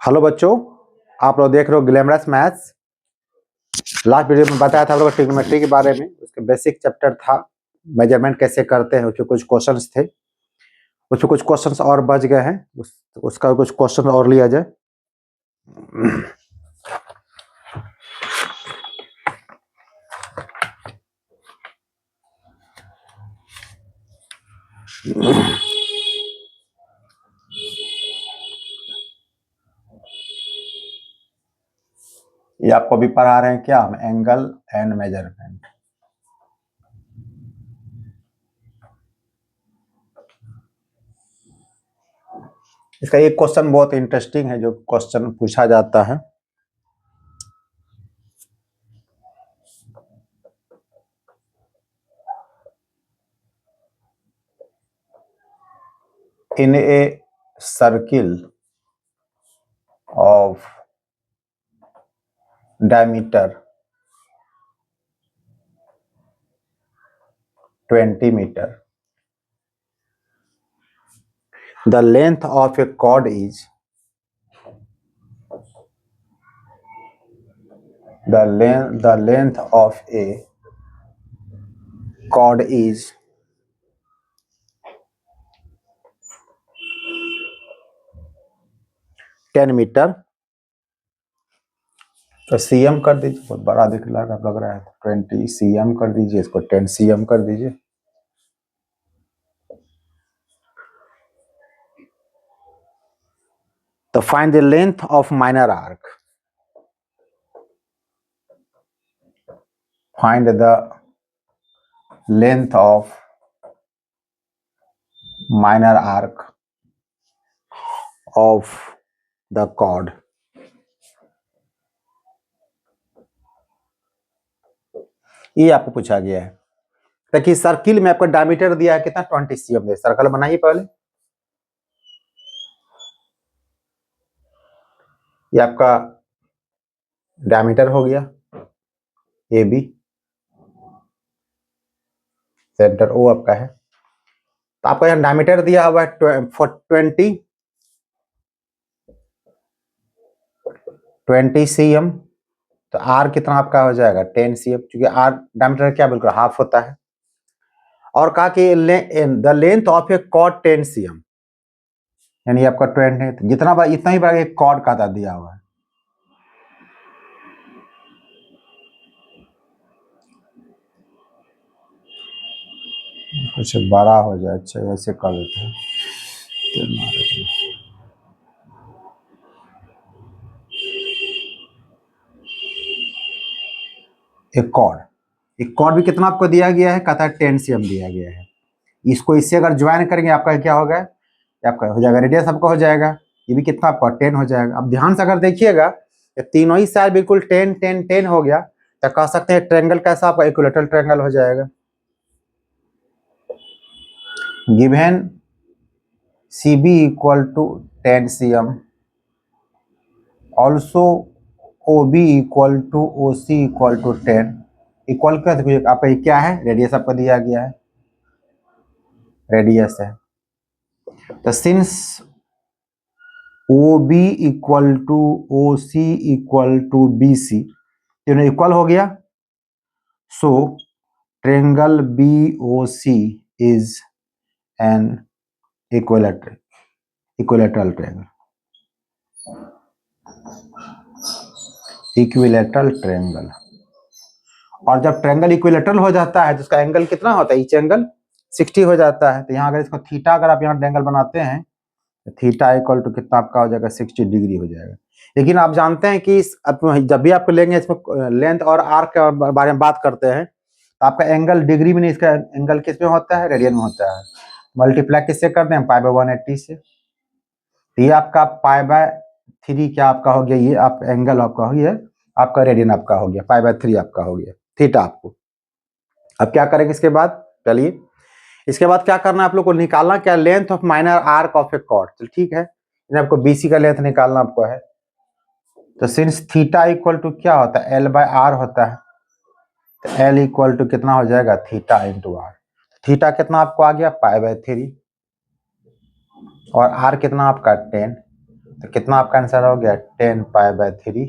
Hello बच्चों, आप लोग देख रहे हो ग्लैमरस मैथ्स। लास्ट वीडियो में बताया था आप लोग ट्रिग्नोमेट्री के बारे में। उसके बेसिक चैप्टर था मेजरमेंट कैसे करते हैं, उसके कुछ क्वेश्चंस थे। उसमें कुछ क्वेश्चंस और बच गए हैं, उसका कुछ क्वेश्चन और लिया जाए। ये आपको भी पढ़ा रहे हैं क्या हम, एंगल एंड मेजरमेंट। इसका एक क्वेश्चन बहुत इंटरेस्टिंग है, जो क्वेश्चन पूछा जाता है। In a circle of diameter 20 meter, the length of a chord is the length of a chord is 10 मीटर। तो सीएम कर दीजिए, बहुत बड़ा दिख लग रहा है। 20 सीएम कर दीजिए, इसको 10 सीएम कर दीजिए। तो find the length of minor arc. Find the length of minor arc of the chord. ये आपको पूछा गया है। देखिए सर्किल में आपका डायमीटर दिया है कितना, 20 सीएम है। सर्कल बनाइए पहले। ये आपका डायमीटर हो गया ए बी, सेंटर ओ आपका है। तो आपका यहाँ डायमीटर दिया हुआ है 20 सीएम। तो आर कितना आपका हो जाएगा, 10 सीएम, क्योंकि आर डायमीटर क्या बिल्कुल हाफ होता है। और कहा कि the length of a chord 10 cm, यानी आपका 20, जितना बार इतना ही बार एक कॉर्ड का दिया हुआ है। कुछ बड़ा हो जाए, अच्छा ऐसे कर देते हैं। एक कॉर्ड भी कितना आपको दिया गया है, कहता है 10 सीएम दिया गया है। इसको इससे अगर ज्वाइन करेंगे आपका क्या होगा, आपका हो जाएगा रेडियस, आपका हो जाएगा ये भी कितना आपका 10 हो जाएगा। अब ध्यान से अगर देखिएगा, ये तीनों ही साइड बिल्कुल 10 10 10 हो गया, तो कह सकते हैं ट्रायंगल कैसा आपका इक्विलेटरल ट्रायंगल हो जाएगा। Given CB equal to 10 cm, also OB equal to OC equal to 10। Equal क्या आपका ये क्या है, रेडियस आपको दिया गया है, रेडियस है। तो since OB equal to OC equal to BC, तीनों इक्वल हो गया। So triangle BOC is an equilateral triangle. Equilateral triangle. और जब ट्रायंगल इक्विलेटरल हो जाता है, जिसका एंगल कितना होता है, ईच एंगल 60 हो जाता है। तो यहाँ अगर इसको थीटा, अगर आप यहाँ ट्रायंगल बनाते हैं, तो थीटा इक्वल टू कितना आपका हो जाएगा, 60 डिग्री हो जाएगा। लेकिन आप जानते हैं कि जब भी आपको लेंगे, इसमें लेंथ और आर्क के बारे में बात करते हैं, तो आपका एंगल डिग्री में नहीं, इसका एंगल किस में होता है, रेडियन में होता है। मल्टीप्लाई किससे करते हैं, π/180 से। ये आपका π/3 क्या आपका हो गया, ये आप एंगल आपका हो गया, आपका रेडियन आपका हो गया, π/3 आपका हो गया थीटा आपको। अब क्या करेंगे इसके बाद, चलिए इसके बाद क्या करना है आप लोग को, निकालना क्या, length of minor arc of a chord. चल ठीक है, आपको BC का लेंथ निकालना आपको है। तो सिंस थीटा इक्वल टू क्या होता है, L/R होता है। तो L इक्वल टू कितना हो जाएगा, थीटा इंटू आर। थीटा कितना आपको आ गया, π/3, और आर कितना आपका 10। तो कितना आपका आंसर हो गया 10π/3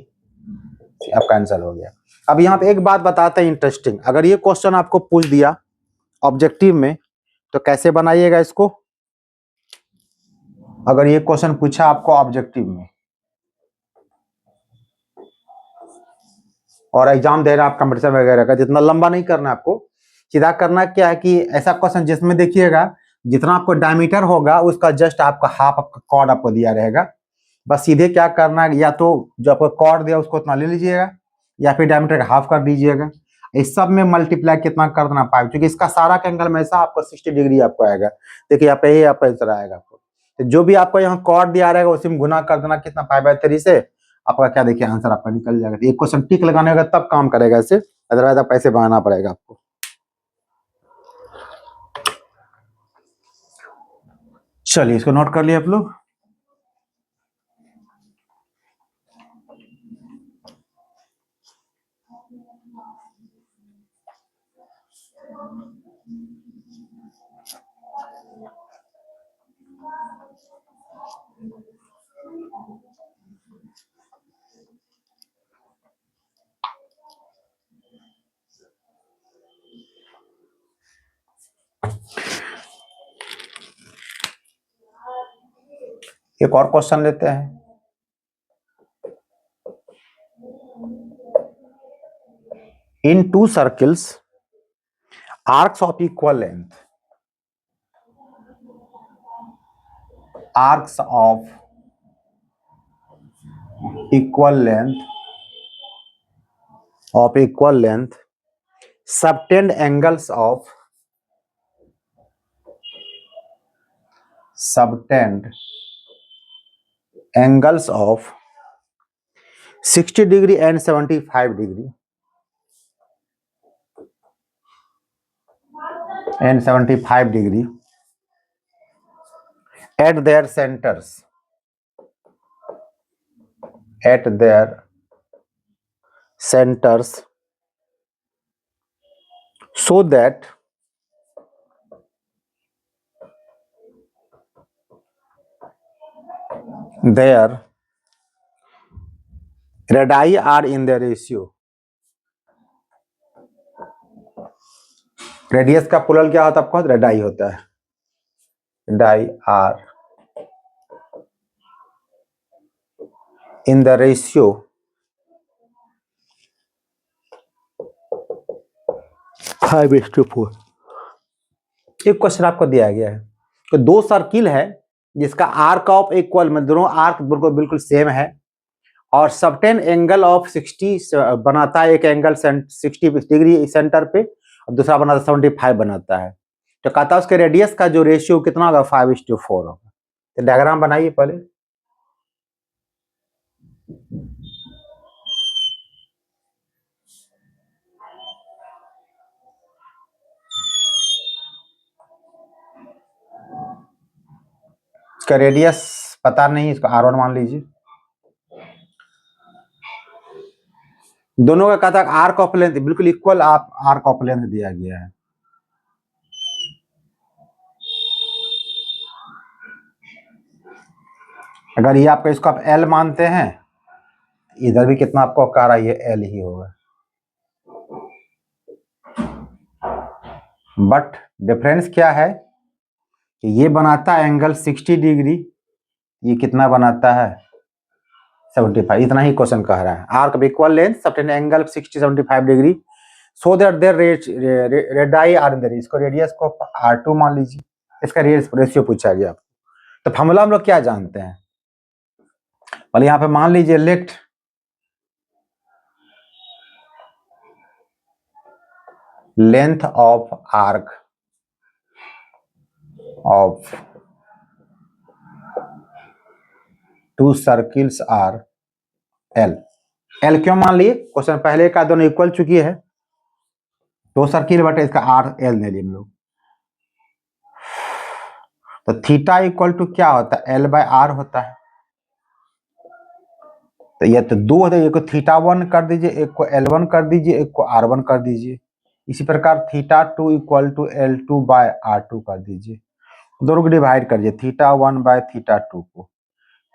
आपका आंसर हो गया। अब यहाँ पे एक बात बताते हैं इंटरेस्टिंग, अगर ये क्वेश्चन आपको पूछ दिया ऑब्जेक्टिव में तो कैसे बनाइएगा इसको। अगर ये क्वेश्चन पूछा आपको ऑब्जेक्टिव में और एग्जाम दे रहा है आप कंपटीशन वगैरह का, जितना लंबा नहीं करना है आपको, सीधा करना क्या है कि ऐसा क्वेश्चन जिसमें देखिएगा जितना आपको डायमीटर होगा उसका जस्ट आपका हाफ आपका कॉर्ड आपको दिया रहेगा, बस सीधे क्या करना है, या तो जो आपको कॉर्ड दिया उसको उतना ले लीजिएगा या फिर डायमीटर का हाफ कर दीजिएगा। इस सब में मल्टीप्लाई कितना कर देना 5, क्योंकि इसका सारा का एंगल हमेशा आपको 60 डिग्री आपको आएगा। देखिए यहाँ पे ये आपका आंसर आएगा आपको, तो जो भी आपको यहाँ कॉर्ड दिया रहेगा उसी में गुना कर देना कितना 5/3 से, आपका क्या देखिए आंसर आपका निकल जाएगा। एक क्वेश्चन टिक लगाने होगा तब काम करेगा इससे, अदरवाइज आप पैसे बनाना पड़ेगा आपको। चलिए इसको नोट कर लिया आप लोग। एक और क्वेश्चन लेते हैं। इन 2 circles arcs of equal length, arcs of equal length subtend angles of 60 degree and 75 degree at their centers so that their radii are in their ratio। Radius का प्लूरल क्या होता है आपको, रेडाई होता है। डाई आर इन द रेशियो 5:4। एक question आपको दिया गया है कि 2 सर्किल है जिसका आर्क ऑफ इक्वल में दोनों आर्क बिल्कुल सेम है और सबटेन एंगल ऑफ 60 बनाता है, एक एंगल 60 डिग्री सेंटर पे और दूसरा बनाता 75 बनाता है। तो कहता है उसके रेडियस का जो रेशियो कितना होगा 5:4 होगा। तो डायग्राम बनाइए पहले। इसका रेडियस पता नहीं, इसको R1 मान लीजिए। दोनों का कहता है आर्क ऑफ लेंथ बिल्कुल इक्वल आप आर्क ऑफ लेंथ दिया गया है। अगर ये आपका इसको आप L मानते हैं, इधर भी कितना आपको कह रहा है ये L ही होगा, बट डिफरेंस क्या है कि ये बनाता है एंगल 60 डिग्री, ये कितना बनाता है 75। इतना ही क्वेश्चन कह रहा है। Arc of equal length subtend angle 60-75 degree so that their radii are in the radius. इसको रेडियस को R2 मान लीजिए, इसका रेशियो पूछा गया। तो फॉर्मूला हम लोग क्या जानते हैं, पहले यहाँ पे मान लीजिए let length of arc of 2 circles are L। L क्यों मान लिए, क्वेश्चन पहले का दोनों इक्वल चुकी है, 2 सर्किल बटे इसका R L ले लिए हम लोग। तो थीटा इक्वल टू क्या होता है L/R होता है। तो ये तो 2 होता है, एक को θ1 कर दीजिए, एक को L1 कर दीजिए, एक को R1 कर दीजिए। इसी प्रकार θ2 इक्वल टू L2/R2 कर दीजिए, दोनों को डिवाइड करिए θ1/θ2 को।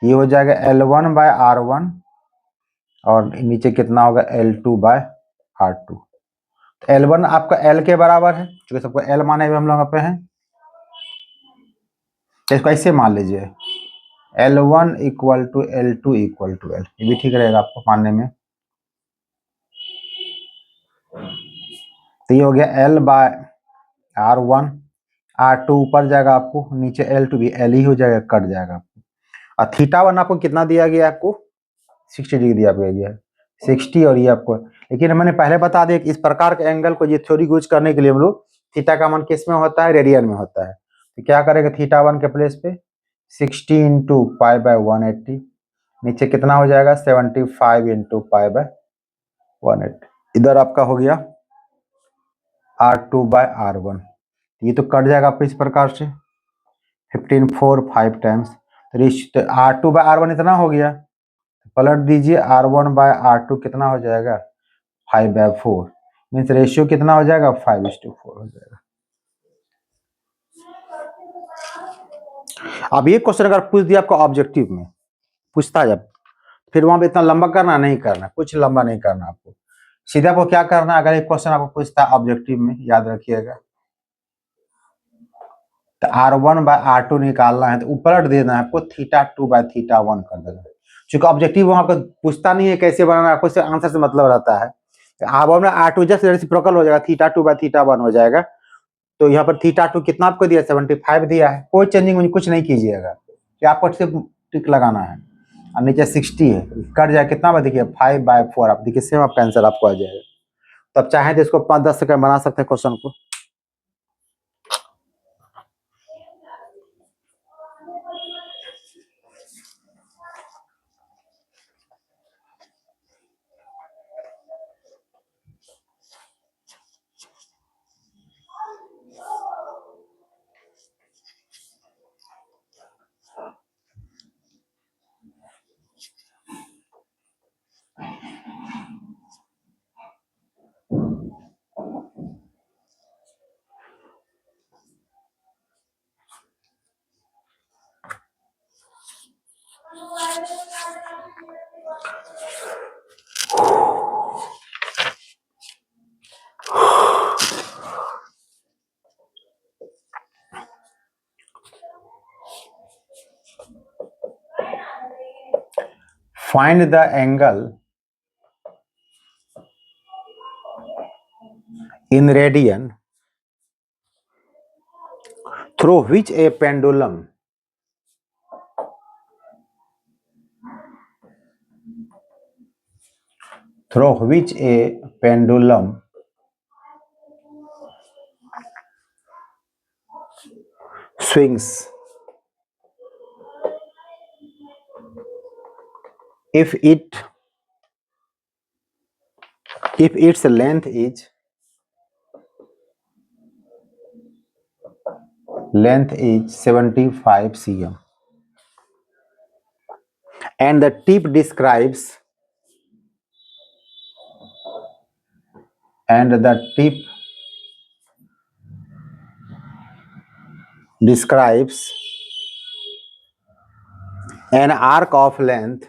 ये हो जाएगा L1/R1 और नीचे कितना होगा L2/R2। तो L1 आपका L के बराबर है, क्योंकि सबको L माने हुए हम लोग पे हैं, तो इसको ऐसे मान लीजिए L1 equal to L2 equal to L, ये भी ठीक रहेगा आपको मानने में। तो ये हो गया L/R1, R2 ऊपर जाएगा आपको, नीचे L2 भी L ही हो जाएगा, कट जाएगा आपको। और θ1 आपको कितना दिया गया आपको 60 डिग्री दिया गया है 60, और ये आपको, लेकिन मैंने पहले बता दिया कि इस प्रकार के एंगल को ये थ्योरी यूज करने के लिए हम लोग थीटा का मान किस में होता है, रेडियन में होता है। तो क्या करेगा θ1 के प्लेस पे 60 इंटू π/180, नीचे कितना हो जाएगा 75 इंटू π/180, इधर आपका हो गया R2/R1, ये तो कट जाएगा आपको इस प्रकार से 15 4 5 टाइम्स, तो R2/R1 इतना हो गया, पलट दीजिए R1/R2 कितना हो जाएगा 5/4, मीन्स रेशियो कितना हो जाएगा 5:4 हो जाएगा। अब ये क्वेश्चन अगर पूछ दिया आपको ऑब्जेक्टिव में पूछता है जब, फिर वहां पे इतना लंबा करना नहीं करना, कुछ लंबा नहीं करना, आपको सीधा आपको क्या करना है, अगर एक क्वेश्चन आपको पूछता है ऑब्जेक्टिव में, याद रखिएगा, तो R1/R2 निकालना है तो ऊपर देना है आपको θ2/θ1 कर देना है, क्योंकि ऑब्जेक्टिव वहां पर पूछता नहीं है कैसे बनाना, आपको सिर्फ आंसर से मतलब रहता है। R1/R2 जस्ट रेसिप्रोकल हो जाएगा, θ2/θ1 हो जाएगा। तो यहाँ पर θ2 कितना आपको दिया 75 दिया है, कोई चेंजिंग कुछ नहीं कीजिएगा, क्या आपको सिर्फ टिक लगाना है, और नीचे 60 है, कट जाए कितना बार देखिए 5/4, आप देखिए सेम आपका आंसर आपको आ जाएगा। तब चाहे तो इसको 5-10 सेकंड बना सकते हैं क्वेश्चन को। Find the angle in radian through which a pendulum swings if its length is 75 cm and the tip describes an arc of length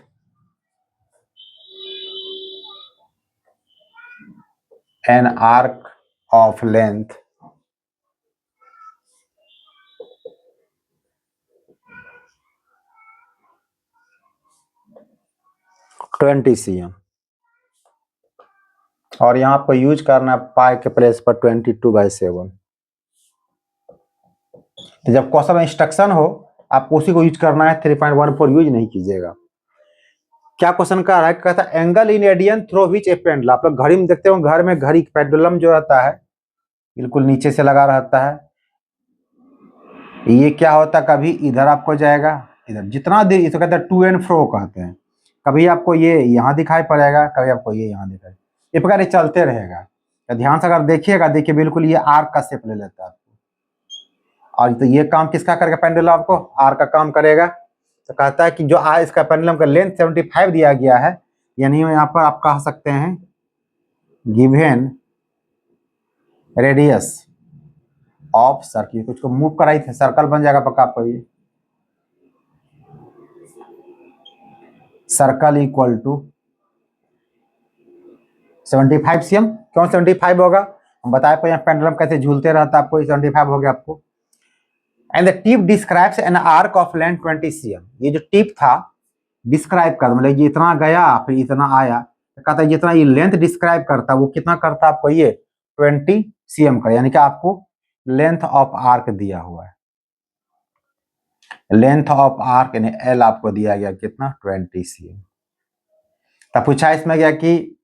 20 cm, और यहाँ आपको यूज करना है पाई के प्लेस पर 22/7। तो जब क्वेश्चन में इंस्ट्रक्शन हो आपको उसी को यूज करना है, 3.14 यूज नहीं कीजिएगा। क्या क्वेश्चन कर रहा है, कहता है angle in radian through which A pendulum, आप लोग घड़ी में देखते हो, घर में घड़ी पेंडुलम जो रहता है बिल्कुल नीचे से लगा रहता है, ये क्या होता है कभी इधर आपको जाएगा, इधर जितना देर, इसको कहते हैं टू एंड फ्रो कहते हैं, कभी आपको ये यहाँ दिखाई पड़ेगा, कभी आपको ये यहाँ दिखाई, इस प्रकार ये चलते रहेगा। तो ध्यान से अगर देखिएगा, देखिए बिल्कुल ये आर्क का शेप ले लेता है आपको, और तो ये काम किसका करेगा, पेंडुलम आपको आर्क का काम करेगा। तो कहता है कि जो इसका पेंडुलम का लेंथ 75 दिया गया है, यानी यहाँ पर आप कह सकते हैं गिवन रेडियस ऑफ सर्किल, कुछ को मूव कराई थे सर्कल बन जाएगा पक्का आपको ये। Circle equal to 75 cm। क्यों 75 होगा, हम बताए पे यहाँ पेंडुलम कैसे झूलते रहता है, आपको 75 हो गया आपको। And the tip describes an arc of length 20 cm। ये जो टिप था डिस्क्राइब कर, मतलब ये इतना गया फिर इतना आया, तो कहता है जितना ये लेंथ डिस्क्राइब करता है वो कितना करता है आपको, ये 20 cm का, यानी कि आपको लेंथ ऑफ आर्क दिया हुआ है, लेंथ ऑफ आर्क यानी एल आपको दिया गया कितना 20 cm। तब पूछा इसमें क्या कि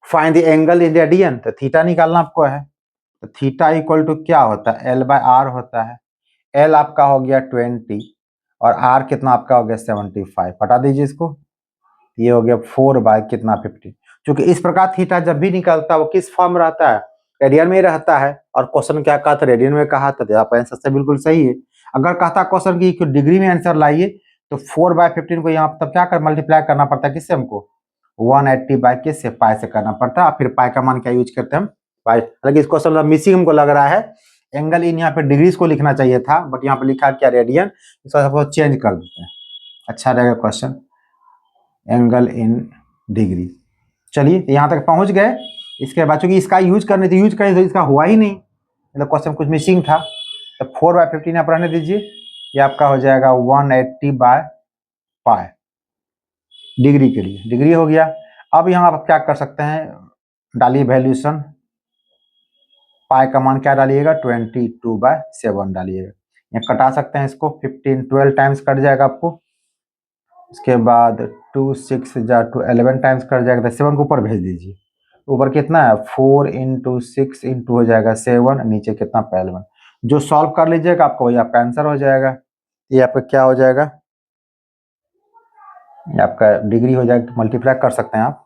find the angle in radian, तो थीटा निकालना आपको है, तो थीटा इक्वल टू क्या होता है, एल बाय आर होता है। एल आपका हो गया 20 और आर कितना आपका हो गया 75, हटा दीजिए इसको, ये हो गया 4 बाय कितना 50। क्योंकि इस प्रकार थीटा जब भी निकलता है वो किस फॉर्म रहता है, रेडियन में रहता है, और क्वेश्चन क्या कहा था, रेडियन में कहा था, तो आपका आंसर से बिल्कुल सही है। अगर कहता क्वेश्चन की डिग्री में आंसर लाइए तो 4/15 को यहाँ तब क्या कर मल्टीप्लाई करना पड़ता है, किससे हमको 180 बाय किससे पाई से करना पड़ता है, फिर पाई का मान क्या यूज करते हैं हम पाई। हालांकि इस क्वेश्चन में मिसिंग हमको लग रहा है, एंगल इन यहाँ पे डिग्रीज को लिखना चाहिए था, बट यहाँ पे लिखा क्या रेडियन, इसको चेंज कर देते हैं, अच्छा रहेगा क्वेश्चन, एंगल इन डिग्री। चलिए यहाँ तक पहुंच गए। इसके बाद चूंकि इसका यूज करने थे, यूज करें तो इसका हुआ ही नहीं, मतलब क्वेश्चन कुछ मिसिंग था, तो 4/15 आप रहने दीजिए, ये आपका हो जाएगा 180 बाय पाई डिग्री के लिए, डिग्री हो गया। अब यहाँ आप क्या कर सकते हैं, डालिए वैल्यूशन, पाई का मान क्या डालिएगा 22/7 डालिएगा, यहाँ कटा सकते हैं इसको, 12 टाइम्स कट जाएगा आपको, इसके बाद 2 6 जा 2 11 टाइम्स कट जाएगा, तो 7 को ऊपर भेज दीजिए, ऊपर कितना है 4 × 6 × हो जाएगा 7, नीचे कितना 12, जो सॉल्व कर लीजिएगा आपको वही आपका आंसर हो जाएगा। ये आपका क्या हो जाएगा, ये आपका डिग्री हो जाएगा, मल्टीप्लाई कर सकते हैं आप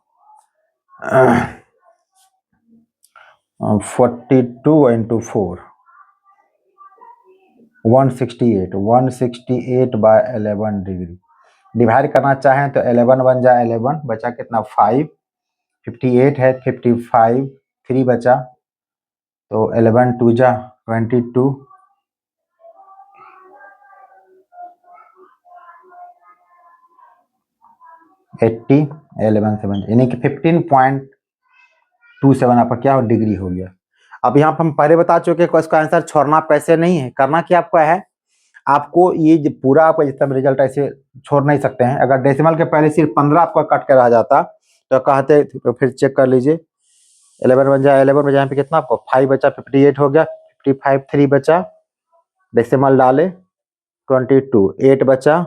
42 × 4 168/11 डिग्री, डिवाइड करना चाहें तो 11 बन जाए 11, बचा कितना 5, 58 है 55, 3 बचा, तो 11 2 जा 22, 80, 11 7 यानी कि 15.27 आपका क्या हो डिग्री हो गया। अब यहाँ पर हम पहले बता चुके हैं इसका आंसर छोड़ना पैसे नहीं है, करना क्या आपका है, आपको ये जो पूरा आपका जितना रिजल्ट ऐसे छोड़ नहीं सकते हैं, अगर डेसिमल के पहले सिर्फ 15 आपका कट के रह जाता तो कहते, तो फिर चेक कर लीजिए, 11 बन जाए 11 बजा, यहाँ पे कितना आपको 5 बचा, 58 हो गया, 55 3 बचा, डेसिमल डाले 22, 8 बचा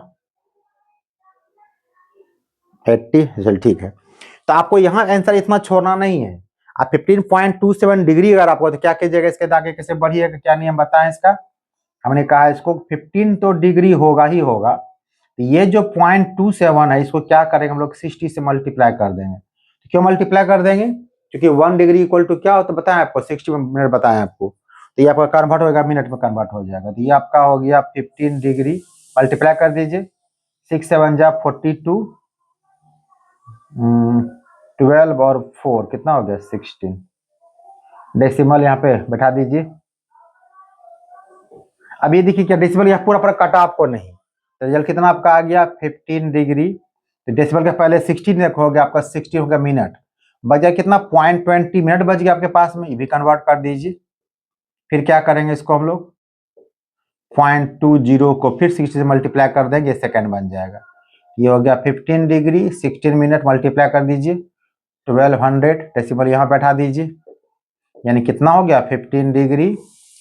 80, चल ठीक है। तो आपको यहाँ आंसर इतना छोड़ना नहीं है, आप 15.27 डिग्री अगर आपको, तो क्या कीजिएगा, इसके आगे कैसे बढ़िएगा, क्या नियम बताएं इसका, हमने कहा इसको 15 तो डिग्री होगा ही होगा, तो ये जो 0.27 है इसको क्या करेंगे हम लोग 60 से मल्टीप्लाई कर देंगे। तो क्यों मल्टीप्लाई कर देंगे, क्योंकि 1 डिग्री इक्वल टू क्या होता है बताएं आपको, 60 मिनट बताएं आपको, तो ये आपका कन्वर्ट होगा मिनट में कन्वर्ट हो जाएगा, तो ये आपका हो गया 15 डिग्री, मल्टीप्लाई कर दीजिए, 6 7 जा 42, 12 और 4 कितना हो गया 16, डेसिमल यहाँ पे बैठा दीजिए। अब ये देखिए क्या डेसिमल यहाँ पूरा पूरा कटा आपको नहीं, तो रिजल्ट कितना आपका आ गया 15 डिग्री, तो डेसिमल के पहले 16 हो गया आपका, 60 हो गया मिनट, बच गया कितना 0.20 मिनट बच गया आपके पास में, ये भी कन्वर्ट कर दीजिए। फिर क्या करेंगे इसको हम लोग 0.20 को फिर 60 से मल्टीप्लाई कर देंगे, सेकेंड बन जाएगा, ये हो गया 15 डिग्री 16 मिनट, मल्टीप्लाई कर दीजिए 1200, डेसिमल यहाँ बैठा दीजिए, यानी कितना हो गया 15 डिग्री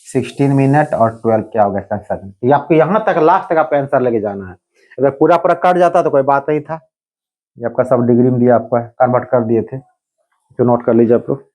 16 मिनट और 12 क्या हो गया सेकंड। ये आपको यहाँ तक लास्ट तक आपका आंसर लेके जाना है, अगर पूरा पूरा कट जाता तो कोई बात नहीं था, ये आपका सब डिग्री में दिया, आपका कन्वर्ट कर दिए थे, तो नोट कर लीजिए आप लोग।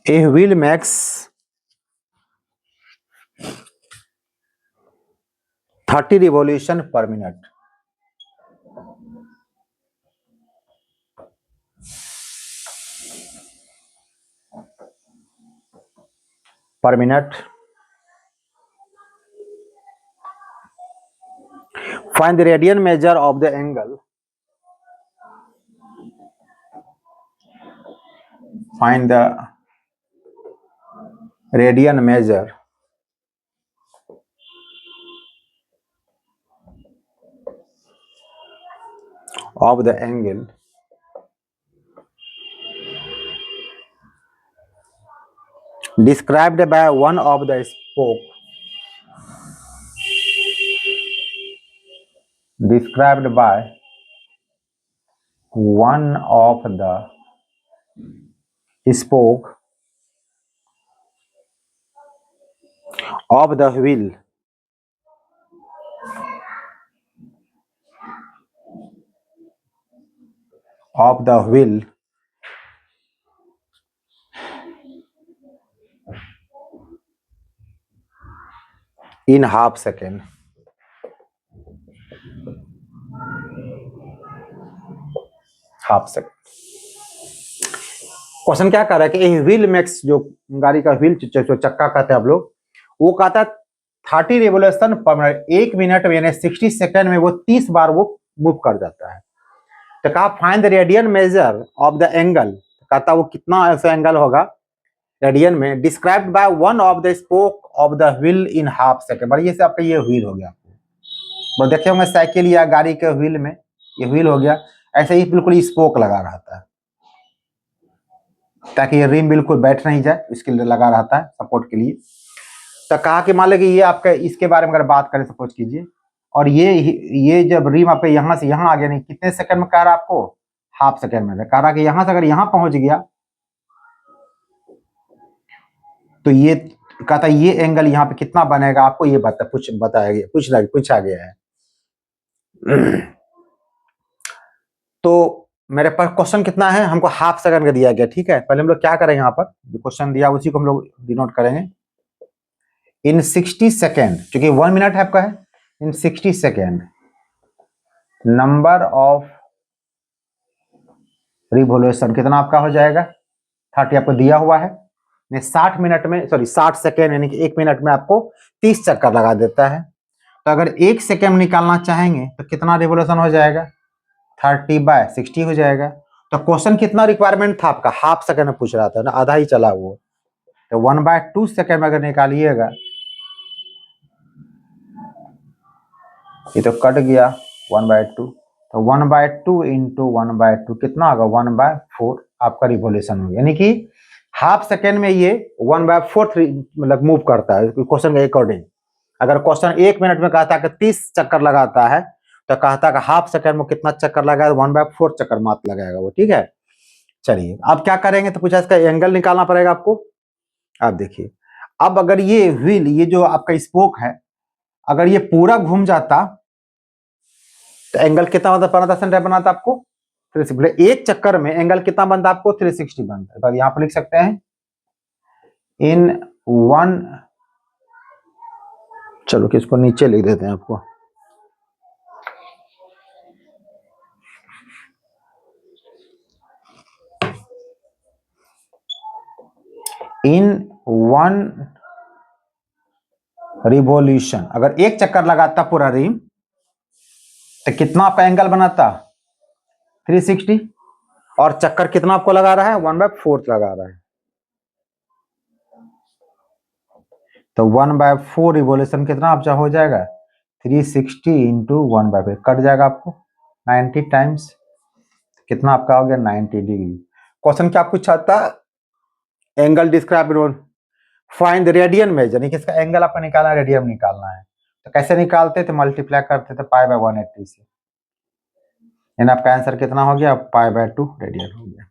A wheel makes 30 revolution per minute. Per minute. Find the radian measure of the angle. Find the radian measure of the angle described by one of the spoke. Described by one of the spoke of the wheel in half second. Half second. Question क्या कर रहा है कि wheel max जो गाड़ी का wheel जो चक्का कहते हैं आप लोग, वो कहता है 30 रेवोल्यूशन पर मिनट, 1 मिनट में यानी 60 सेकंड में वो 30 बार वो मूव कर जाता है। तो कहा find the radian measure of the angle, कहता वो कितना ऐसा एंगल होगा रेडियन में, described by one of the spoke of the wheel in half second. बढ़िया से आपका ये व्हील हो गया, आपको देखे होंगे साइकिल या गाड़ी के व्हील में ये व्हील हो गया, ऐसे ही बिल्कुल स्पोक लगा रहता है ताकि ये रिम बिल्कुल बैठ नहीं जाए, इसके लिए लगा रहता है सपोर्ट के लिए। तो कहा कि मान लो कि ये आपका इसके बारे में अगर बात करें सपोज कीजिए, और ये जब रिम आपका यहाँ से यहाँ आ गया, नहीं कितने सेकंड में कह रहा आपको, हाफ सेकंड में कह रहा कि यहाँ से अगर यहाँ पहुंच गया तो ये कहता ये एंगल यहाँ पे कितना बनेगा आपको ये पूछा गया है। तो मेरे पास क्वेश्चन कितना है, हमको हाफ सेकंड का दिया गया, ठीक है। पहले हम लोग क्या करेंगे, यहाँ पर जो क्वेश्चन दिया उसी को हम लोग डिनोट करेंगे इन 60 सेकेंड, क्योंकि 1 मिनट है आपका है, इन 60 सेकेंड नंबर ऑफ रिवोल्यूशन कितना आपका हो जाएगा, 30 आपको दिया हुआ है। 60 मिनट में, सॉरी 60 सेकेंड यानी कि 1 मिनट में आपको 30 चक्कर लगा देता है। तो अगर 1 सेकेंड निकालना चाहेंगे तो कितना रिवोल्यूशन हो जाएगा, 30/60 हो जाएगा। तो क्वेश्चन कितना रिक्वायरमेंट था आपका, हाफ सेकेंड में पूछ रहा था ना, आधा ही चला वो। तो 1/2 सेकेंड में अगर निकालिएगा, ये तो कट गया 1/2, तो 1/2 इंटू 1/2 कितना होगा, 1/4 आपका रिवोल्यूशन होगा। यानी कि हाफ सेकेंड में ये 1/4 मतलब मूव करता है क्वेश्चन के अकॉर्डिंग। अगर क्वेश्चन 1 मिनट में कहता है कि 30 चक्कर लगाता है, तो कहता है कि हाफ सेकेंड में कितना चक्कर लगाएगा, 1/4 चक्कर मात्र लगाएगा वो, ठीक है। चलिए अब क्या करेंगे, तो पूछा इसका एंगल निकालना पड़ेगा आपको। आप देखिए, अब अगर ये व्हील, ये जो आपका स्पोक है, अगर ये पूरा घूम जाता तो एंगल कितना बनता, सेंटर बनाता आपको 360। एक चक्कर में एंगल कितना बनता आपको, 360 बनता है। तो यहां पर लिख सकते हैं इन 1, चलो कि इसको नीचे लिख देते हैं आपको, इन 1 रिवॉल्यूशन, अगर एक चक्कर लगाता पूरा रिम तो कितना आपका एंगल बनाता, 360, और चक्कर कितना आपको लगा रहा है, 1/4 लगा रहा है। तो 1/4 रिवॉल्यूशन कितना आपका हो जाएगा, 360 इंटू 1/4 कट जाएगा आपको 90 टाइम्स, कितना आपका हो गया 90 डिग्री। क्वेश्चन क्या पूछा चाहता, angle describe find radian major, यानी कि इसका एंगल आपको निकालना, रेडियन निकालना है। तो कैसे निकालते थे, मल्टीप्लाई करते थे π/180 से, यानी आपका आंसर कितना हो गया, π/2 रेडियन हो गया।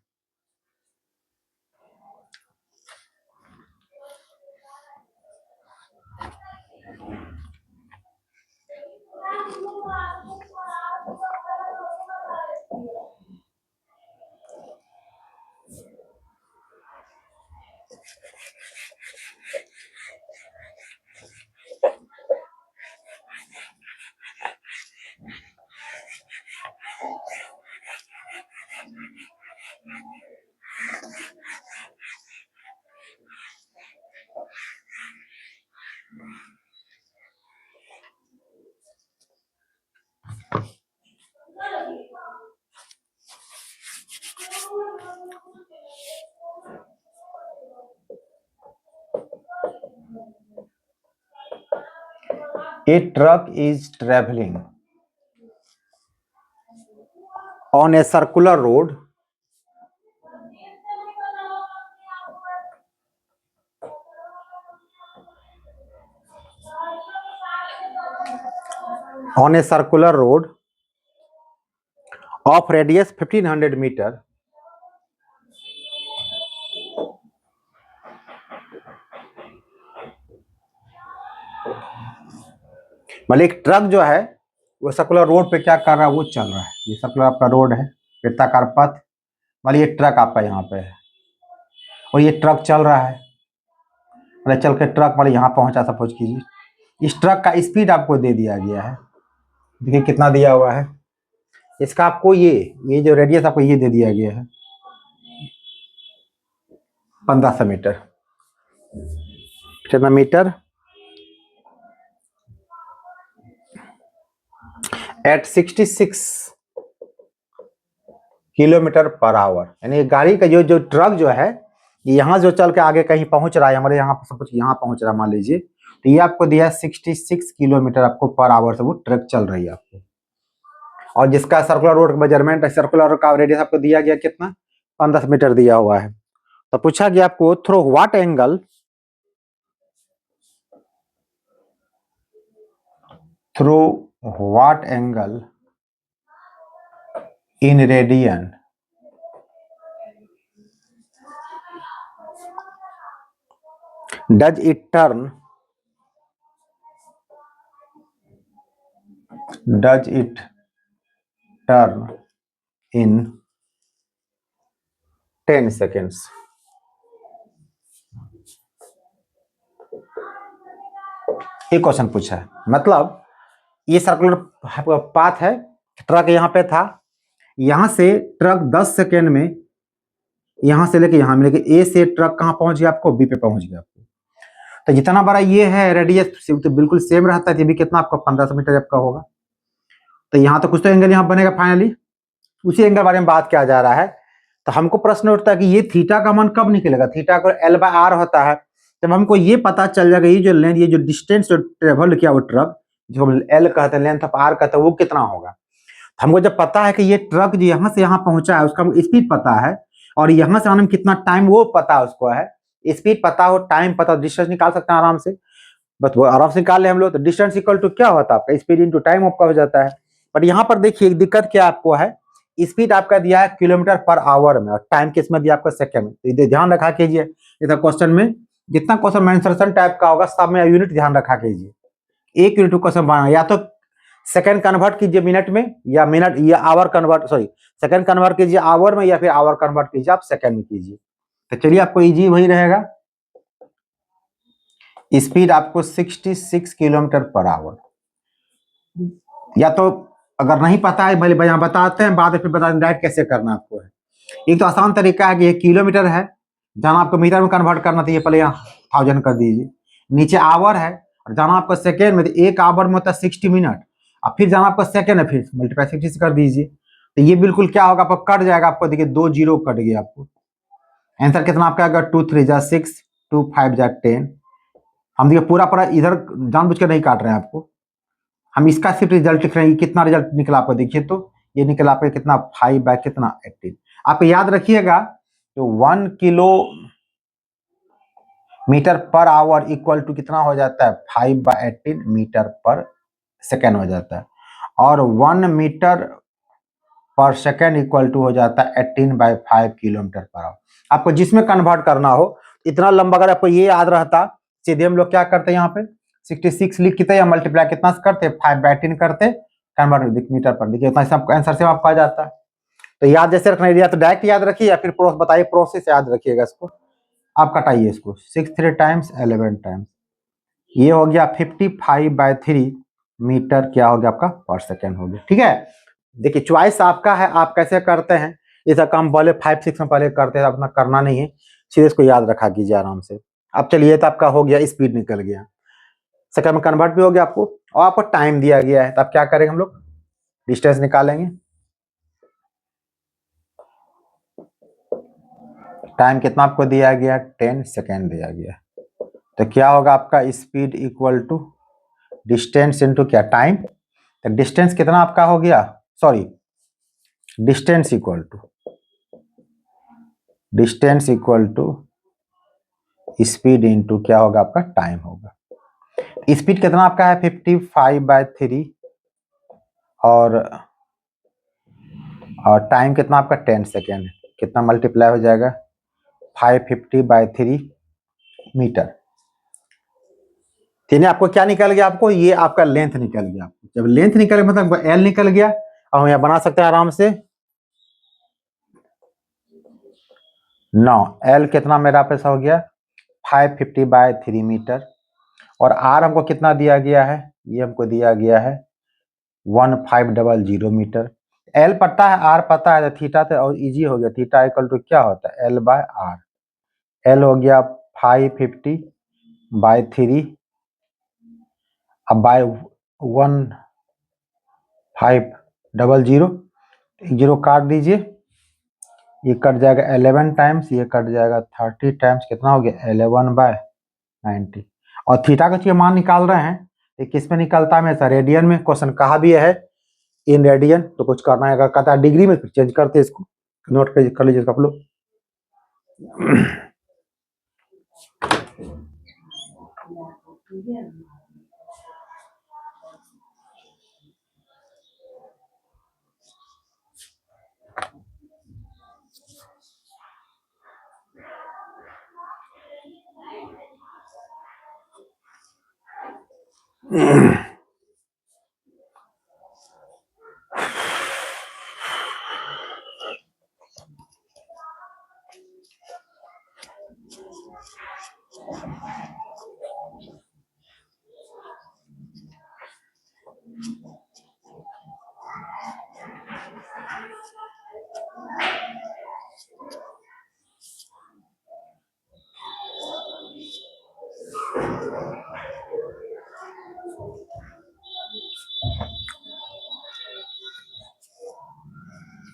A truck is traveling on a circular road of radius 1500 meter मतलब एक ट्रक जो है वो सर्कुलर रोड पे क्या कर रहा है, वो चल रहा है। ये सर्कुलर आपका रोड है, वृत्ताकार पथ, मतलब ये ट्रक आपका यहाँ पे है और ये ट्रक चल रहा है, मतलब चल के ट्रक मतलब यहाँ पहुंचा। सपोज कीजिए इस ट्रक का स्पीड आपको दे दिया गया है, देखिए कितना दिया हुआ है इसका आपको, ये जो रेडियस आपको ये दे दिया गया है 1500 मीटर। कितना metre? At 66 kilometre per hour. यानी गाड़ी का जो ट्रक जो है यहाँ जो चल के आगे कहीं पहुंच रहा है, हमारे यहाँ सपोज यहाँ पहुंच रहा है मान लीजिए, तो ये आपको दिया है 66 किलोमीटर आपको पर आवर से वो ट्रक चल रही है आपको। और जिसका सर्कुलर रोड का मेजरमेंट है, सर्कुलर का रेडियस आपको दिया गया कितना, 15 मीटर दिया हुआ है। तो पूछा गया आपको through what angle, in radian does it turn in 10 seconds। एक क्वेश्चन पूछा है, मतलब ये सर्कुलर पाथ है, ट्रक यहाँ पे था, यहां से ट्रक 10 सेकेंड में यहां से लेके यहां मिलेगा, ए से ट्रक कहां पहुंच गया आपको, बी पे पहुंच गया आपको। तो जितना बड़ा ये है रेडियस तो बिल्कुल सेम रहता है, ये भी कितना आपका 1500 मीटर आपका होगा। तो यहाँ तो कुछ तो एंगल यहाँ बनेगा फाइनली, उसी एंगल बारे में बात किया जा रहा है। तो हमको प्रश्न उठता है कि ये थीटा का मान कब निकलेगा, थीटा को L/R होता है। जब हमको ये पता चल जाएगा ये जो लेंथ, ये जो डिस्टेंस जो ट्रेवल किया वो ट्रक, जो L कहते हैं, लेंथ ऑफ R कहते हैं, वो कितना होगा। हमको जब पता है कि ये ट्रक जो यहाँ से यहाँ पहुंचा है उसका स्पीड पता है, और यहाँ से आने में कितना टाइम वो पता है उसको है, स्पीड पता हो, टाइम पता, डिस्टेंस निकाल सकते हैं आराम से, बस वो आराम से निकाल ले हम लोग। तो डिस्टेंस इक्वल टू क्या होता है आपका, स्पीड इंटू टाइम आपका हो जाता है। बट यहाँ पर देखिए एक दिक्कत क्या आपको है, स्पीड आपका दिया है किलोमीटर पर आवर में और टाइम किसमें दिया आपका सेकंड में। तो ध्यान रखा कीजिए, इधर क्वेश्चन में जितना क्वेश्चन मेंशन टाइप का होगा सब में यूनिट ध्यान रखा कीजिए। एक यूनिट क्वेश्चन बनाना, या तो सेकंड कन्वर्ट कीजिए मिनट में, या मिनट या hour convert, sorry second convert कीजिए आवर में, या फिर आवर कन्वर्ट कीजिए आप सेकंड में कीजिए। तो चलिए आपको इजी वही रहेगा, स्पीड आपको 66 किलोमीटर पर आवर। या तो अगर नहीं पता है भले यहाँ बताते हैं, बाद में फिर बता दें डायरेक्ट कैसे करना आपको है। एक तो आसान तरीका है कि ये किलोमीटर है, जहां आपको मीटर में कन्वर्ट करना था, ये पहले यहाँ 1000 कर दीजिए, नीचे आवर है और जाना आपको सेकेंड में, तो एक आवर में होता है 60 मिनट, और फिर जाना आपको सेकेंड है, फिर मल्टीप्लाई 60 से कर दीजिए। तो ये बिल्कुल क्या होगा आपको कट जाएगा, आपको देखिए 2 जीरो कट गया आपको। आंसर कितना आपका आएगा, 2 3 जा 6, 2 5 जा 10। हम देखिए पूरा इधर जानबूझ कर नहीं काट रहे हैं आपको, हम इसका सिर्फ रिजल्ट लिख रहे हैं। कितना रिजल्ट निकला आपको देखिए, तो ये निकला आपका कितना 5 बाय कितना 18। आप याद रखिएगा तो 1 kilometre per our equal to कितना हो जाता है, 5 बाय 18 मीटर पर सेकेंड हो जाता है, और 1 मीटर पर सेकेंड इक्वल टू हो जाता है 18 बाय 5 किलोमीटर पर आवर। आपको जिसमें कन्वर्ट करना हो, इतना लंबा अगर आपको ये याद रहता, सीधे हम लोग क्या करते हैं यहाँ पे 66 लिखते या मल्टीप्लाई कितना करते, 5 बाय 18 करते, कन्वर्ट मीटर पर, देखिए इतना आंसर से आपको आ जाता है। तो याद जैसे रखना, या तो डायरेक्ट याद रखिए या फिर बताइए प्रोसेस याद रखिएगा इसको। आप कटाइए इसको, 6 3 टाइम्स 11 टाइम्स, ये हो गया 55/3 मीटर क्या हो गया आपका पर सेकेंड हो गया। ठीक है, देखिए चॉइस आपका है, आप कैसे करते हैं। इसका काम पहले 5 6 में पहले करते हैं, अपना करना नहीं है, सीधे इसको याद रखा कीजिए आराम से। अब चलिए, तो आपका हो गया, स्पीड निकल गया, सेकंड में कन्वर्ट भी हो गया आपको, और आपको टाइम दिया गया है। तो अब क्या करेंगे हम लोग, डिस्टेंस निकालेंगे। टाइम कितना आपको दिया गया, 10 सेकेंड दिया गया। तो क्या होगा आपका, speed equal to distance into क्या, टाइम। तो डिस्टेंस कितना आपका हो गया, sorry, distance equal to speed into क्या होगा आपका, टाइम होगा। स्पीड कितना आपका है, 55/3, और टाइम कितना आपका 10 सेकेंड, कितना मल्टीप्लाई हो जाएगा, 550/3 मीटर। यानी आपको क्या निकल गया, आपको ये आपका लेंथ निकल गया। जब लेंथ निकल गया मतलब एल निकल गया, और हम यहाँ बना सकते हैं आराम से 9, एल कितना मेरा पैसा हो गया 550/3 मीटर, और आर हमको कितना दिया गया है, ये हमको दिया गया है 1500 मीटर। एल पता है, आर पता है, तो थीटा तो और इजी हो गया, थीटा इक्वल टू क्या होता है, L/R। एल हो गया 550/3, अब बाय 1500, जीरो काट दीजिए, ये कट जाएगा 11 टाइम्स, ये कट जाएगा 30 टाइम्स, कितना हो गया 11/90। और थीटा का जो मान निकाल रहे हैं, ये किस में निकलता है, हमेशा रेडियन में। क्वेश्चन कहा भी है इन रेडियन, तो कुछ करना है, अगर कहता है डिग्री में फिर चेंज करते हैं, इसको नोट कर लीजिए आप लोग।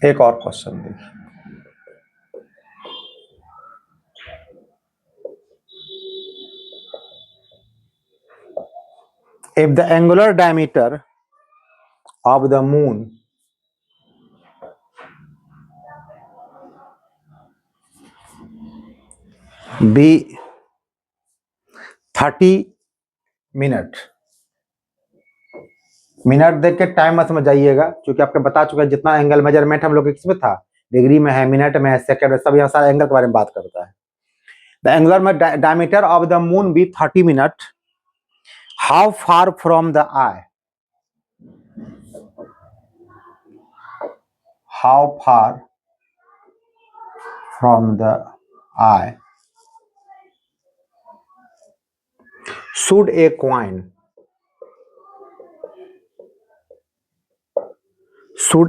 एक और क्वेश्चन देखिए, if the angular diameter of the moon be 30 minute, minute देख के टाइम मत समझ जाइएगा, क्योंकि आपको बता चुका है जितना एंगल मेजरमेंट हम लोग किसमें था, डिग्री में है, मिनट में है, सेकंड में, सब यहाँ सारे एंगल के बारे में बात करता है। The angular diameter of the moon be 30 minute, how far from the eye, how far from the eye should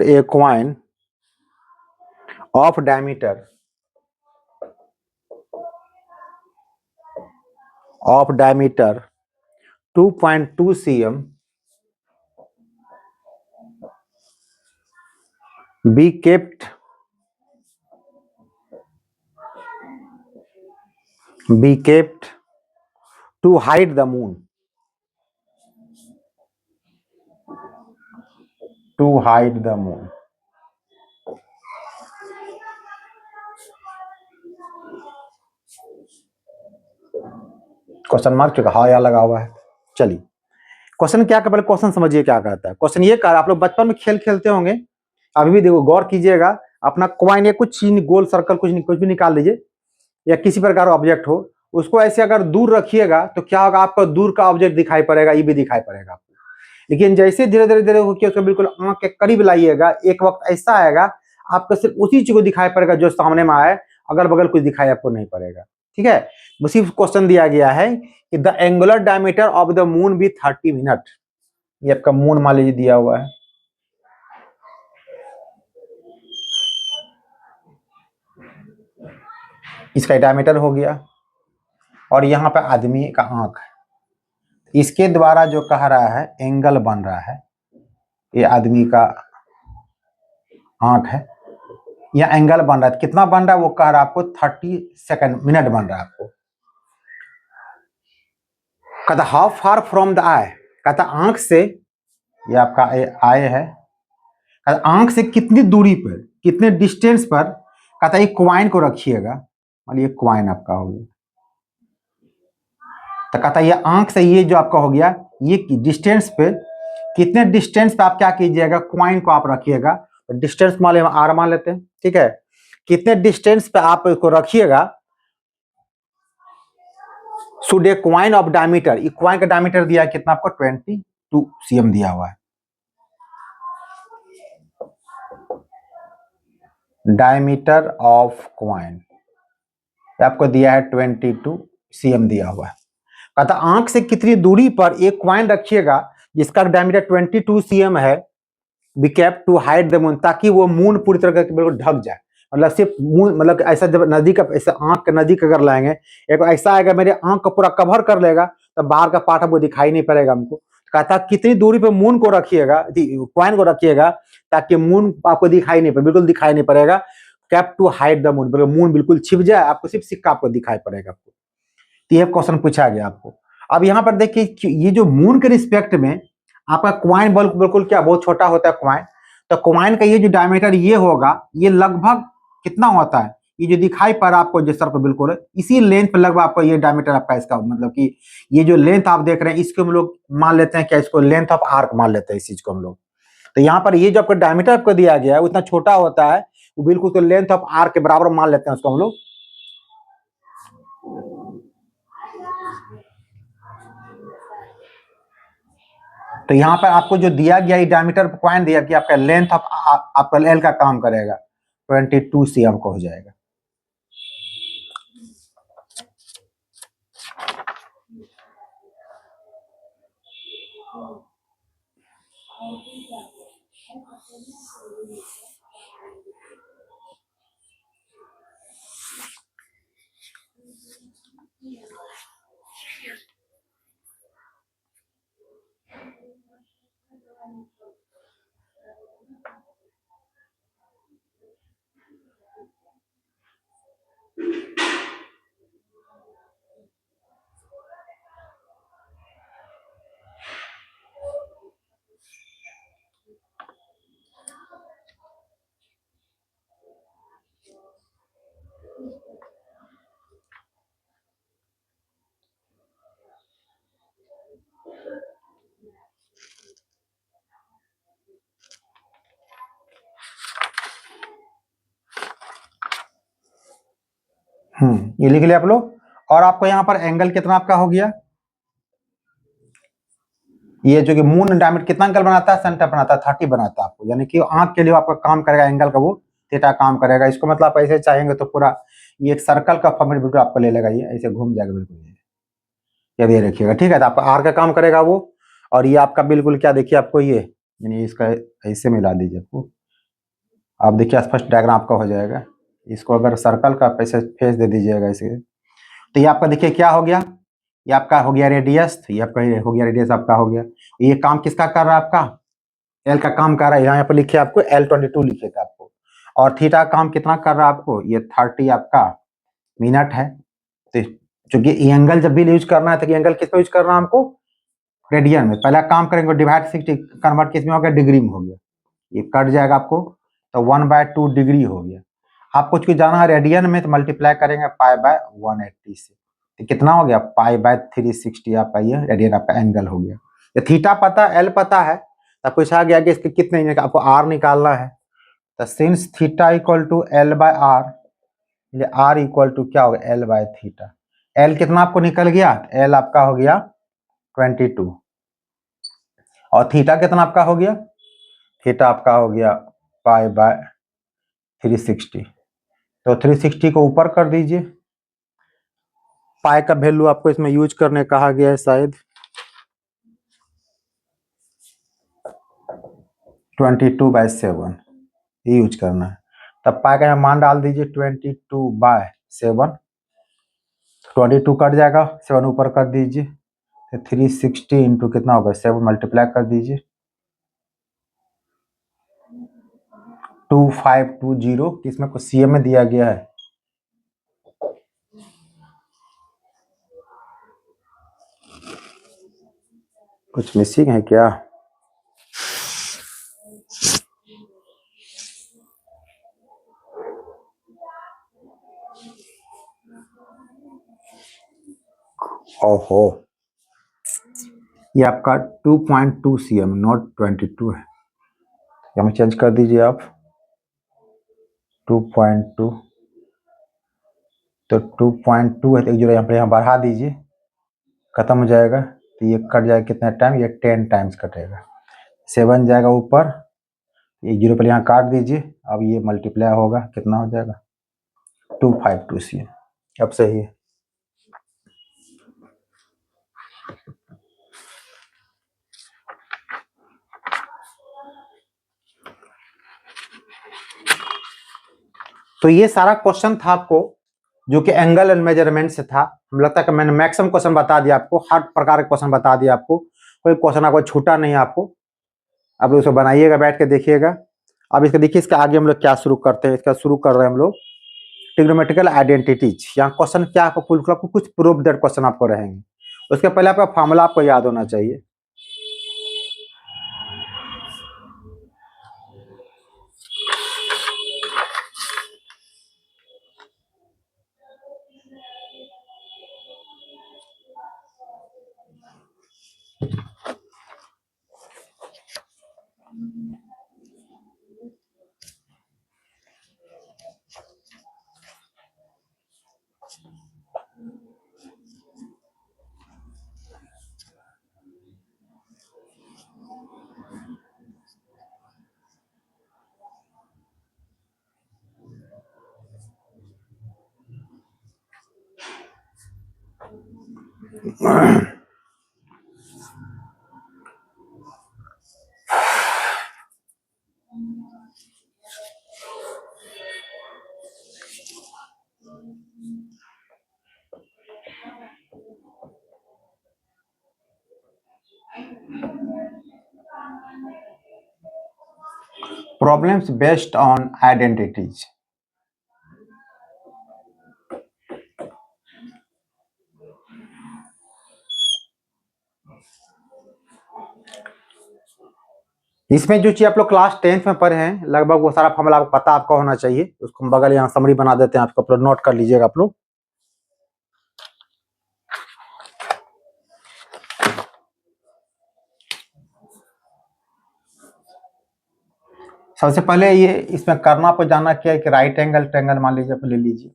a coin of diameter 2.2 cm be kept to hide the moon, question mark चुका, हाँ या लगा हुआ है। चलिए question क्या, पहले question समझिए क्या कहता है। क्वेश्चन ये कह, आप लोग बचपन में खेल खेलते होंगे, अभी भी देखो गौर कीजिएगा, अपना कॉइन या कुछ गोल सर्कल कुछ भी निकाल लीजिए, या किसी प्रकार का ऑब्जेक्ट हो, उसको ऐसे अगर दूर रखिएगा तो क्या होगा, आपको दूर का ऑब्जेक्ट दिखाई पड़ेगा, ये भी दिखाई पड़ेगा आपको। लेकिन जैसे धीरे धीरे होकर उसको बिल्कुल आंख के करीब लाइएगा, एक वक्त ऐसा आएगा आपको सिर्फ उसी चीज को दिखाई पड़ेगा जो सामने में आए, अगल बगल कुछ दिखाई आपको नहीं पड़ेगा। ठीक है, उसी क्वेश्चन दिया गया है कि the angular diameter of the moon be 30 minute. ये आपका मून मान लीजिए दिया हुआ है, इसका डायमीटर हो गया, और यहाँ पे आदमी का आंख है, इसके द्वारा जो कह रहा है एंगल बन रहा है, ये आदमी का आंख है, यह एंगल बन रहा है, कितना बन रहा है वो कह रहा है आपको 30 सेकंड मिनट बन रहा है आपको। कहता हाउ फार फ्रॉम द आई, कहता आंख से, ये आपका आई है, कहता आंख से कितनी दूरी पर, कितने डिस्टेंस पर, कहता ये क्वाइन को रखिएगा, मान ये क्वाइन आपका हो गया, तो कहता ये आंख से ये जो आपका हो गया, ये डिस्टेंस पे, कितने डिस्टेंस पे आप क्या कीजिएगा, क्वाइन को आप रखिएगा, तो डिस्टेंस मान ले आर मान लेते हैं, ठीक है, कितने डिस्टेंस पे आप इसको रखिएगा, should A coin of diameter, ये क्वाइन का डायमीटर दिया है कितना आपको 22 cm दिया हुआ है, डायमीटर ऑफ क्वाइन आपको दिया है 22 cm दिया हुआ है। कहता आंख से कितनी दूरी पर एक क्वाइन रखिएगा जिसका डायमीटर 22 cm है, be kept to hide the moon, ताकि वो मून पूरी तरह से बिल्कुल ढक जाए, मतलब सिर्फ मून, मतलब ऐसा जब नजदीक, ऐसा आंख के नजदीक अगर लाएंगे, एक ऐसा आएगा मेरे आंख को पूरा कवर कर लेगा, तब बाहर का पार्ट हमको दिखाई नहीं पड़ेगा हमको। कहता कितनी दूरी पे मून को रखिएगा, क्वाइन को रखिएगा, ताकि मून आपको दिखाई नहीं पड़े, बिल्कुल दिखाई नहीं पड़ेगा, kept to hide the moon, moon बिल्कुल छिप जाए, आपको सिर्फ सिक्का आपको दिखाई पड़ेगा आपको। तो यह क्वेश्चन पूछा गया आपको। अब यहाँ पर देखिए ये जो मून के रिस्पेक्ट में आपका क्वाइन बिल्कुल क्या बहुत छोटा होता है क्वाइन, तो क्वाइन का ये जो डायमीटर ये होगा, ये लगभग कितना होता है, ये जो दिखाई पड़ रहा आपको जिस सर्कल बिल्कुल इसी लेंथ पर लगभग आपको ये डायमीटर आपका इसका, मतलब कि ये जो लेंथ आप देख रहे हैं इसको हम लोग मान लेते हैं क्या, इसको लेंथ ऑफ आर्क मान लेते हैं इस चीज को हम लोग। तो यहाँ पर ये जो आपका डायमीटर आपको दिया गया है उतना छोटा होता है, वो बिल्कुल तो लेंथ ऑफ आर्क के बराबर मान लेते हैं उसको हम लोग। तो यहाँ पर आपको जो दिया गया डायमीटर क्वाइन दिया कि आपका लेंथ ऑफ आपका एल का काम करेगा 22 cm को हो जाएगा। ये लिख लिया आप लोग। और आपको यहाँ पर एंगल कितना आपका हो गया, ये जो कि मून डायमीटर कितना एंगल बनाता है, सेंटर बनाता है 30 बनाता है आपको, यानी कि आंख के लिए आपका काम करेगा एंगल का, वो थीटा काम करेगा। इसको मतलब आप ऐसे चाहेंगे तो पूरा ये एक सर्कल का फॉर्मेट बिल्कुल आपको ले लेगा, ये ऐसे घूम जाएगा बिल्कुल, ये रखिएगा, ठीक है। तो आपका आर का काम करेगा वो, और ये आपका बिल्कुल क्या देखिए आपको ये, यानी इसका ऐसे मिला दीजिए आपको, आप देखिए फर्स्ट डायग्राम आपका हो जाएगा। इसको अगर सर्कल का पैसे फेस दे दीजिएगा इसे, तो ये आपका देखिए क्या हो गया, ये आपका हो गया रेडियस, ये आपका हो गया रेडियस आपका हो गया। ये काम किसका कर रहा है आपका, एल का काम कर रहा है, यहाँ पर लिखिए आपको L22 लिखिएगा आपको। और थीटा काम कितना कर रहा है आपको, ये 30 आपका मिनट है। तो चूंकि एंगल जब भी यूज करना है तो एंगल किस पे यूज करना है हमको, रेडियन में। पहला काम करेंगे डिवाइड 60 कन्वर्ट किस में हो गया, डिग्री में हो गया, ये कट जाएगा आपको, तो 1/2 डिग्री हो गया। आपको चूंकि जाना है रेडियन में तो मल्टीप्लाई करेंगे π/180 से, तो कितना हो गया π/360 आपका ये रेडियन आपका एंगल हो गया। तो थीटा पता है, एल पता है, तब पूछा गया कि इसके कितने, आपको आर निकालना है। तो since theta equal to L/R, R equal to क्या होगा L/थीटा। एल कितना आपको निकल गया, एल आपका हो गया 22, और थीटा कितना आपका हो गया, थीटा आपका हो गया π/360। तो 360 को ऊपर कर दीजिए, पाई का वैल्यू आपको इसमें यूज करने कहा गया है शायद 22/7 ये यूज करना है। तब पाई का यहाँ मान डाल दीजिए 22/7, 22 कट जाएगा, 7 ऊपर कर दीजिए तो 360 इंटू कितना होगा 7 मल्टीप्लाई कर दीजिए 2520, इसमें कुछ सीएम में दिया गया है। कुछ मिसिंग है क्या? ओहो, ये आपका 2.2 cm नॉट 22 है, यहाँ चेंज कर दीजिए आप 2.2, तो 2.2 है तो एक जोड़ा यहाँ बढ़ा दीजिए, खत्म हो जाएगा। तो ये कट जाएगा कितना टाइम, ये 10 टाइम्स कटेगा, 7 जाएगा ऊपर, ये 0 पर यहाँ काट दीजिए, अब ये मल्टीप्लाई होगा कितना हो जाएगा 252 cm। अब सही है। तो ये सारा क्वेश्चन था आपको जो कि एंगल एंड मेजरमेंट से था। हम लगता है कि मैंने मैक्सिमम क्वेश्चन बता दिया आपको, हर प्रकार के क्वेश्चन बता दिया आपको, कोई क्वेश्चन आपको छूटा नहीं आपको। आप लोग इसको बनाइएगा, बैठ के देखिएगा। अब इसका देखिए, इसके आगे हम लोग क्या शुरू करते हैं। इसका शुरू कर रहे हैं हम लोग ट्रिग्नोमेट्रिकल आइडेंटिटीज। यहाँ क्वेश्चन क्या आपको फुल आपको कुछ प्रूफ दैट क्वेश्चन आपको रहेंगे। उसके पहले आपका फॉर्मूला आपको याद होना चाहिए। Problems based on identities। इसमें जो चीज आप लोग क्लास 10th में पढ़े हैं लगभग वो सारा फॉर्मूला आपको पता आपका होना चाहिए। उसको हम बगल यहाँ समरी बना देते हैं, आपको आप लोग नोट कर लीजिएगा आप लोग। सबसे पहले ये इसमें करना आपको जानना क्या है कि राइट एंगल ट्रायंगल मान लीजिए, आप ले लीजिए,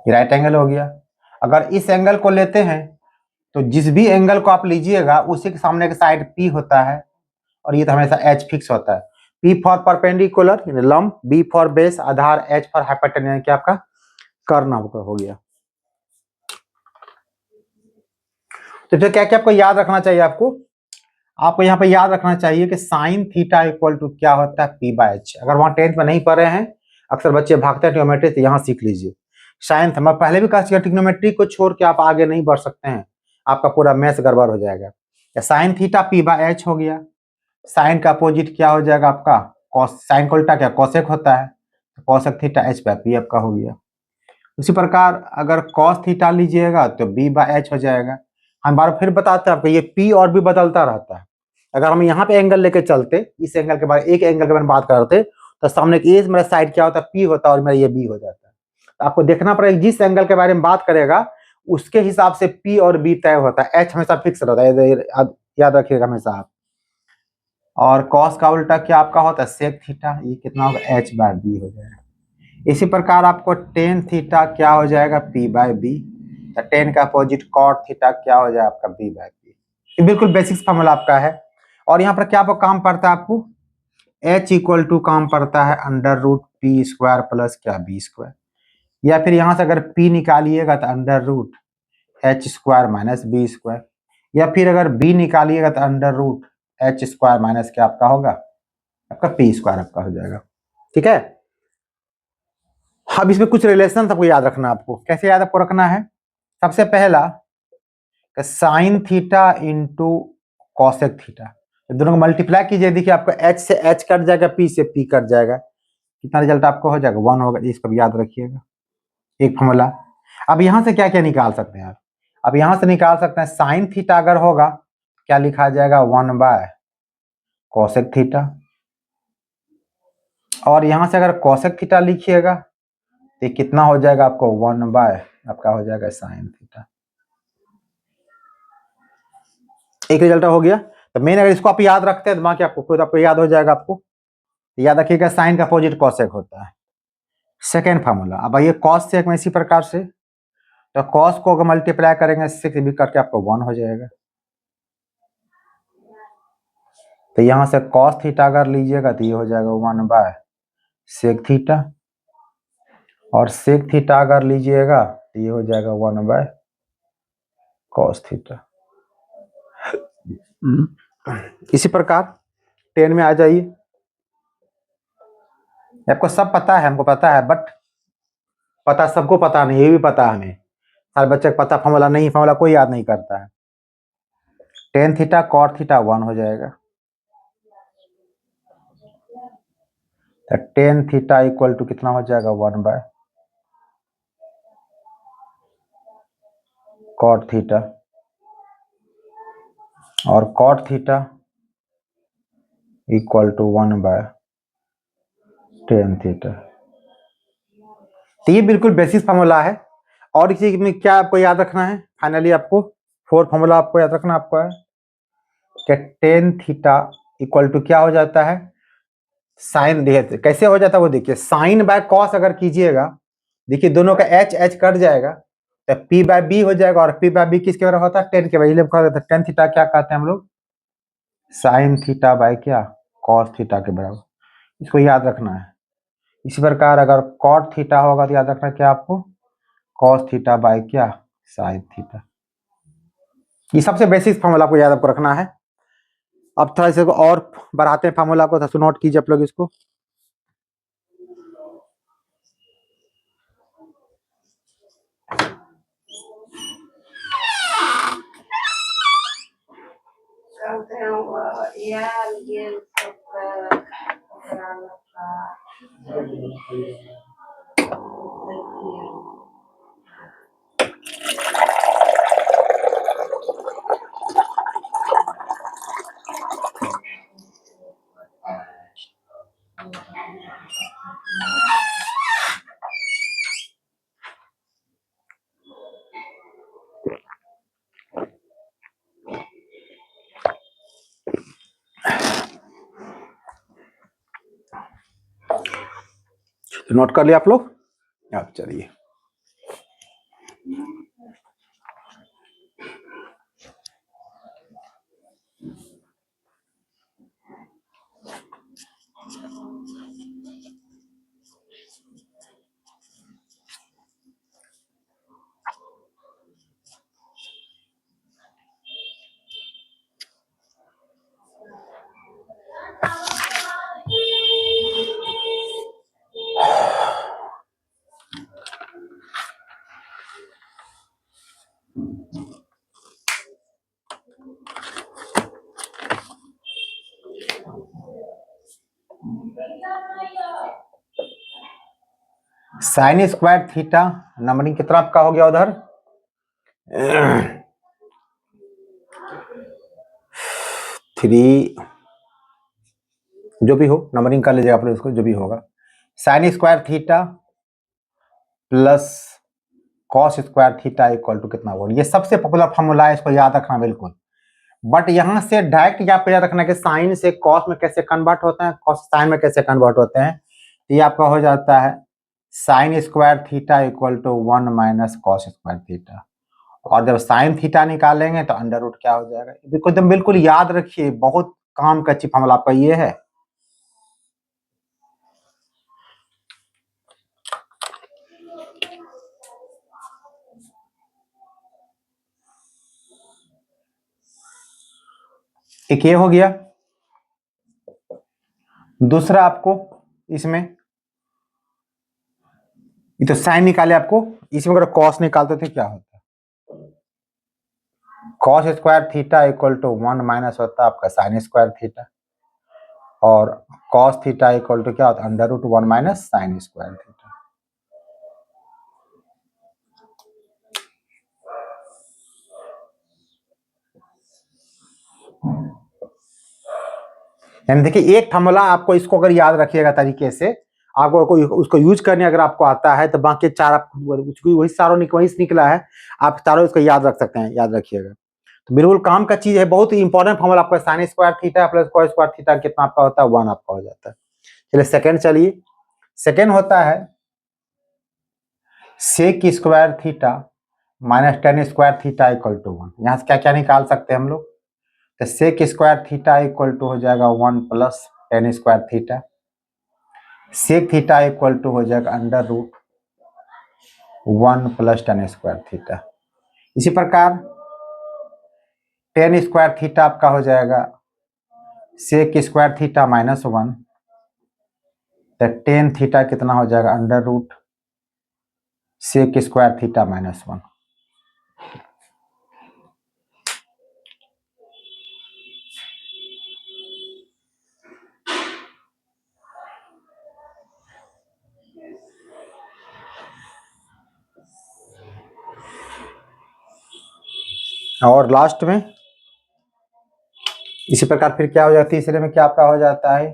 ये राइट एंगल हो गया। अगर इस एंगल को लेते हैं तो जिस भी एंगल को आप लीजिएगा उसी के सामने का साइड P होता है, और ये तो हमेशा H फिक्स होता है। P फॉर परपेंडिकुलर लंब, B for base Aadhaar, H for hypotenuse यानी कि आपका कर्ण हो गया। तो फिर क्या क्या आपको याद रखना चाहिए, आपको यहाँ पे याद रखना चाहिए कि साइन थीटा इक्वल टू क्या होता है P/H। अगर वहां 10th में नहीं पढ़े हैं, अक्सर बच्चे भागते हैं ट्रिग्नोमेट्री, तो यहाँ सीख लीजिए। साइन मैं पहले भी कहा ट्रिग्नोमेट्री को छोड़ के आप आगे नहीं बढ़ सकते हैं, आपका पूरा मैथ गड़बड़ हो जाएगा। साइन थीटा P/H हो गया। साइन का अपोजिट क्या हो जाएगा आपका कॉस, साइन का उल्टा क्या कॉसेक होता है, कॉसेक थीटा H/P आपका हो गया। उसी प्रकार अगर कॉस थीटा लीजिएगा तो B/H हो जाएगा। हम बार फिर बताते हैं आपको, ये P और भी बदलता रहता है। अगर हम यहाँ पे एंगल लेके चलते, इस एंगल के बारे एक एंगल के बारे में बात करते, तो सामने ये मेरा साइड क्या होता है P होता है, और मेरा ये B हो जाता है। तो आपको देखना पड़ेगा जिस एंगल के बारे में बात करेगा उसके हिसाब से P और B तय होता है। H हमेशा फिक्स रहता है, याद रखिएगा हमेशा आप। और कॉस का उल्टा क्या आपका होता है सेक थीटा, ये कितना होगा H/B हो जाएगा। इसी प्रकार आपको टेन थीटा क्या हो जाएगा P/B, तो टेन का अपोजिट कॉट थीटा क्या हो जाएगा आपका B/B। ये बिल्कुल बेसिक्स फॉर्मूला आपका है। और यहाँ पर क्या आपको काम पड़ता है, आपको H इक्वल टू काम पड़ता है √P² प्लस क्या B²। या फिर यहां से अगर p निकालिएगा तो under root H square minus B square, या फिर अगर b निकालिएगा तो under root H square minus क्या आपका होगा, आपका पी स्क्वायर आपका हो जाएगा। ठीक है, अब इसमें कुछ रिलेशन आपको याद रखना, आपको कैसे याद आपको रखना है, सबसे पहला sign theta into cosec theta, दोनों को मल्टीप्लाई कीजिए, देखिए आपको h से h कट जाएगा, p से p कट जाएगा, कितना रिजल्ट आपको हो जाएगा 1 होगा, इसको भी याद रखिएगा एक फॉर्मूला। अब यहां से क्या क्या निकाल सकते हैं आप, अब यहां से निकाल सकते हैं साइन थीटा अगर होगा क्या लिखा जाएगा 1 बाय कॉसेक थीटा, और यहां से अगर कॉसेक थीटा लिखिएगा तो कितना हो जाएगा आपको 1 बाय आपका हो जाएगा साइन थीटा। एक रिजल्ट हो गया, तो मेन अगर इसको आप याद रखते हैं दिमाग आपको खुद आपको याद हो जाएगा, आपको याद रखिएगा साइन का अपोजिट कॉसेक होता है। सेकेंड फार्मूला, अब आइए कॉस सेक में इसी प्रकार से, तो कॉस को अगर मल्टीप्लाई करेंगे 6 भी करके आपको 1 हो जाएगा, तो यहां से कॉस थीटा अगर लीजिएगा तो ये हो जाएगा 1 बाय सेक थीटा, और सेक थीटा अगर लीजिएगा तो ये हो जाएगा 1 बाय कॉस थीटा। इसी प्रकार 10 में आ जाइए, आपको सब पता है, हमको पता है, बट पता सबको पता नहीं, ये भी पता है हमें, हर बच्चे को पता फॉर्मूला नहीं, फॉर्मूला कोई याद नहीं करता है। टेन थीटा कॉट थीटा 1 हो जाएगा, तो टेन थीटा इक्वल टू कितना हो जाएगा 1 बाय कॉट थीटा, और cot theta equal to 1 by tan theta. तो ये बिल्कुल बेसिक फॉर्मूला है, और इसी में क्या आपको याद रखना है, फाइनली आपको 4 फॉर्मूला आपको याद रखना आपको है कि टेन थीटा इक्वल टू क्या हो जाता है साइन, देखिए कैसे हो जाता है वो देखिए, साइन बाय कॉस अगर कीजिएगा, देखिए दोनों का एच एच कट जाएगा, तो पी बाय बी हो जाएगा, और पी बाय बी किसके बराबर होता है 10 के बराबर, टेन थीटा क्या कहते हैं हम लोग साइन थीटा बाय क्या कॉस थीटा के बराबर, इसको याद रखना है। इसी प्रकार अगर कॉट थीटा होगा तो याद रखना क्या आपको कॉस थीटा बाय क्या साइन थीटा। ये सबसे बेसिक फॉर्मूला को याद आपको रखना है। अब थोड़ा इसको और बढ़ाते हैं फॉर्मूला को, तो नोट कीजिए आप लोग इसको, तो नोट कर लिया आप लोग। अब चलिए साइन स्क्वायर थीटा नंबरिंग कितना आपका हो गया उधर 3, जो भी हो नंबरिंग कर लीजिएगा आप लोग इसको, जो भी होगा sine square theta plus cos square theta equal to कितना होगा, ये सबसे पॉपुलर फॉर्मूला है, इसको याद रखना बिल्कुल। बट यहां से डायरेक्ट आपको याद रखना कि साइन से कॉस में कैसे कन्वर्ट होते हैं, कॉस साइन में कैसे कन्वर्ट होते हैं, तो ये आपका हो जाता है sine square theta equal to 1 minus cos square theta, और जब साइन थीटा निकालेंगे तो अंडर रूट क्या हो जाएगा, एकदम बिल्कुल याद रखिए, बहुत काम का अच्छी फॉर्मूला आपका ये है। एक ये हो गया। दूसरा आपको इसमें ये तो साइन निकाले आपको, इसमें अगर कॉस निकालते थे क्या होता? Cos square theta equal to 1 minus होता है आपका साइन स्क्वायर थीटा, और कॉस थीटा इक्वल टू क्या होता है? Under root 1 minus sine square theta. यानी देखिए एक फॉर्मूला आपको इसको अगर याद रखिएगा तरीके से, आपको उसको यूज करने अगर आपको आता है तो बाकी चार आप वही सारों वही निकला है, आप चारों इसको याद रख सकते हैं, याद रखिएगा। तो बिल्कुल काम का चीज है, बहुत ही इंपॉर्टेंट फॉर्मूला आपका sine square theta plus cos square theta कितना आपका होता है? 1 आपका हो जाता है। चलिए सेकंड, चलिए सेकंड होता है sec square theta minus tan square theta equal to 1। यहाँ से क्या क्या निकाल सकते हैं हम लोग? तो sec square theta equal to हो जाएगा 1 plus tan square theta, sec theta equal to हो जाएगा under root 1 plus tan square theta. इसी प्रकार टेन स्क्वायर थीटा आपका हो जाएगा सेक स्क्वायर थीटा माइनस 1, तो टेन थीटा कितना हो जाएगा? Under root sec square theta minus 1। और लास्ट में इसी प्रकार फिर क्या हो जाती है? तीसरे में क्या आपका हो जाता है?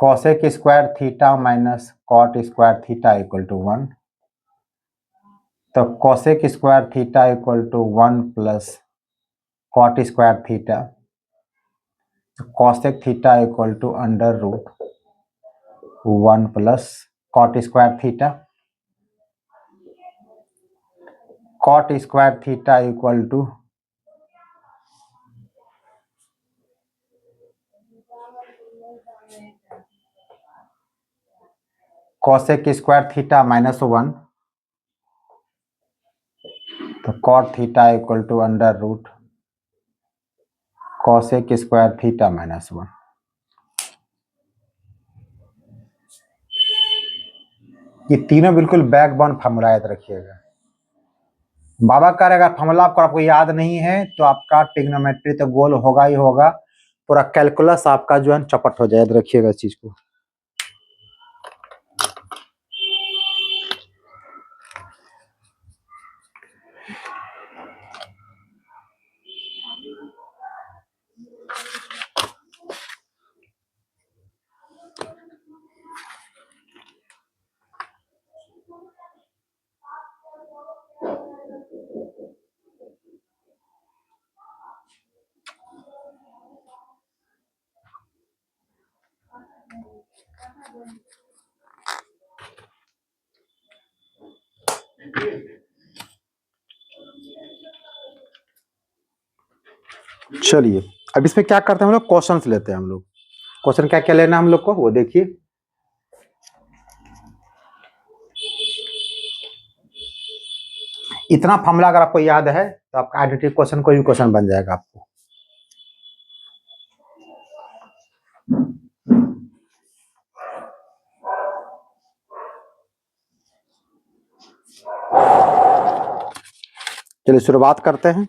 Cosec square theta minus cot square theta equal to 1। तो cosec square theta equal to 1 plus cot square theta, cosec theta equal to under root 1 plus cot square theta, cot square theta equal to cosec square theta minus 1, तो cot theta equal to under root cosec square theta minus 1। ये तीनों बिल्कुल backbone formula याद रखिएगा। बाबा कह रहे अगर formula आपको याद नहीं है तो आपका ट्रिग्नोमेट्री तो गोल होगा ही होगा, पूरा कैलकुलस आपका जो है चपट हो जाए, याद रखिएगा इस चीज को। चलिए अब इसमें क्या करते हैं हम लोग? क्वेश्चंस लेते हैं हम लोग। क्वेश्चन क्या क्या लेना है हम लोग को वो देखिए। इतना फॉर्मूला अगर आपको याद है तो आपका आइडेंटिटी क्वेश्चन कोई भी क्वेश्चन बन जाएगा आपको। चलिए शुरुआत करते हैं।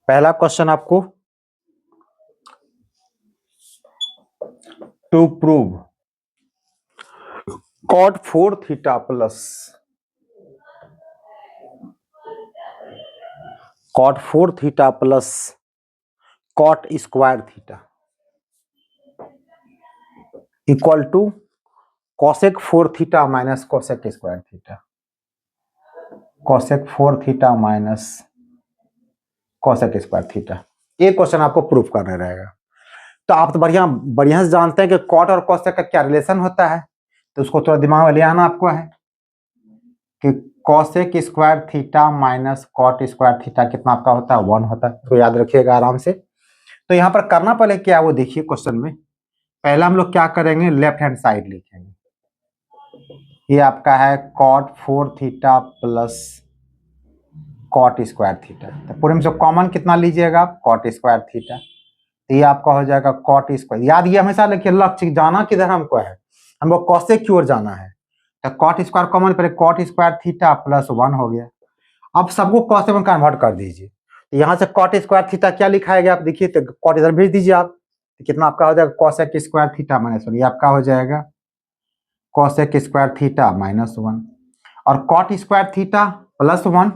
पहला क्वेश्चन आपको, to prove cot 4 theta plus cot 4 theta plus cot square theta equal to cosec 4 theta minus cosec square theta, cosec 4 theta minus cosec square theta. ये क्वेश्चन आपको प्रूफ करना रहेगा। तो आप तो बढ़िया बढ़िया से जानते हैं कि कॉट और कॉसेक का क्या रिलेशन होता है, तो उसको थोड़ा दिमाग में ले आना आपको है कि cosec square theta minus cot square theta कितना आपका होता है? 1 होता है। तो याद रखिएगा आराम से। तो यहाँ पर करना पहले क्या वो देखिए क्वेश्चन में पहला हम लोग क्या करेंगे, लेफ्ट हैंड साइड लिखेंगे। ये आपका है cot 4 theta plus cot square theta. तो पूरे में से कॉमन कितना लीजिएगा आप, कॉट स्क्वायर थीटा। तो ये आपका हो जाएगा कॉट स्क्वायर। याद ये हमेशा रखिए, लक्ष्य जाना किधर हमको है, हमको कॉसेक की ओर जाना है। तो कॉट स्क्वायर कॉमन, पहले कॉट स्क्वायर थीटा प्लस 1 हो गया। अब सबको कॉसेक में कन्वर्ट कर दीजिए। तो यहाँ से कॉट स्क्वायर थीटा क्या लिखाएगा आप देखिए, तो कॉट इधर भेज दीजिए आप। तो कितना आपका हो जाएगा, कॉसेक स्क्वायर थीटा माइनस 1। ये आपका हो जाएगा कॉसेक स्क्वायर थीटा माइनस 1 और कॉट स्क्वायर थीटा प्लस 1,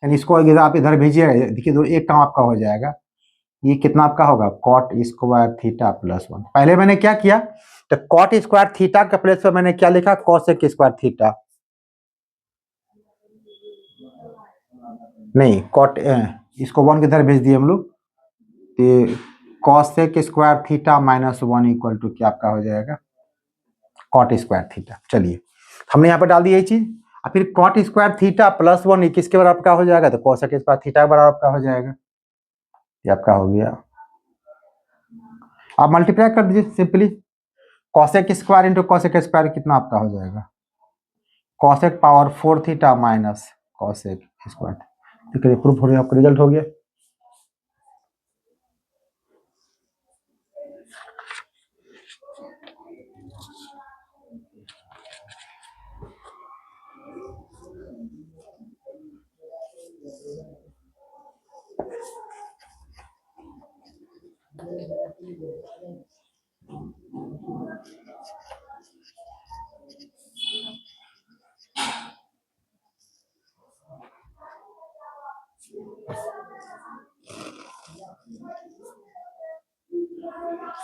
यानी इसको आप इधर भेजिए। देखिए तो एक काम आपका हो जाएगा, ये कितना आपका होगा, कॉट स्क्वायर थीटा प्लस 1। पहले मैंने क्या किया, तो कॉट स्क्वायर थीटा के प्लेस पर मैंने क्या लिखा, कॉसेक स्क्वायर थीटा। नहीं कॉट, इसको 1 किधर भेज दिए हम लोग, तो cosec square theta minus 1 equal to क्या आपका हो जाएगा, कॉट स्क्वायर थीटा। चलिए हमने यहाँ पर डाल दिया ये चीज। और फिर कॉट स्क्वायर थीटा प्लस 1 किसके बराबर का हो जाएगा, तो कॉसेक स्क्वायर थीटा के बराबर का हो जाएगा। ये आपका हो गया। आप मल्टीप्लाई कर दीजिए simply, cosec square into cosec square कितना आपका हो जाएगा, cosec power 4 theta minus cosec square. ठीक है, प्रूफ हो गया, आपका रिजल्ट हो गया।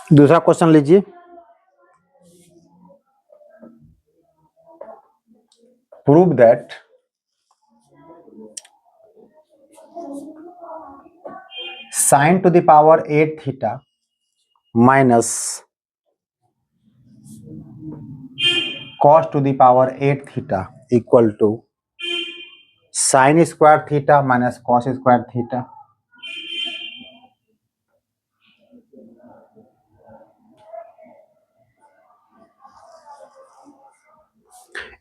दूसरा क्वेश्चन लीजिए। Prove that sine to the power 8 theta minus cos to the power 8 theta equal to sine square theta minus cos square theta.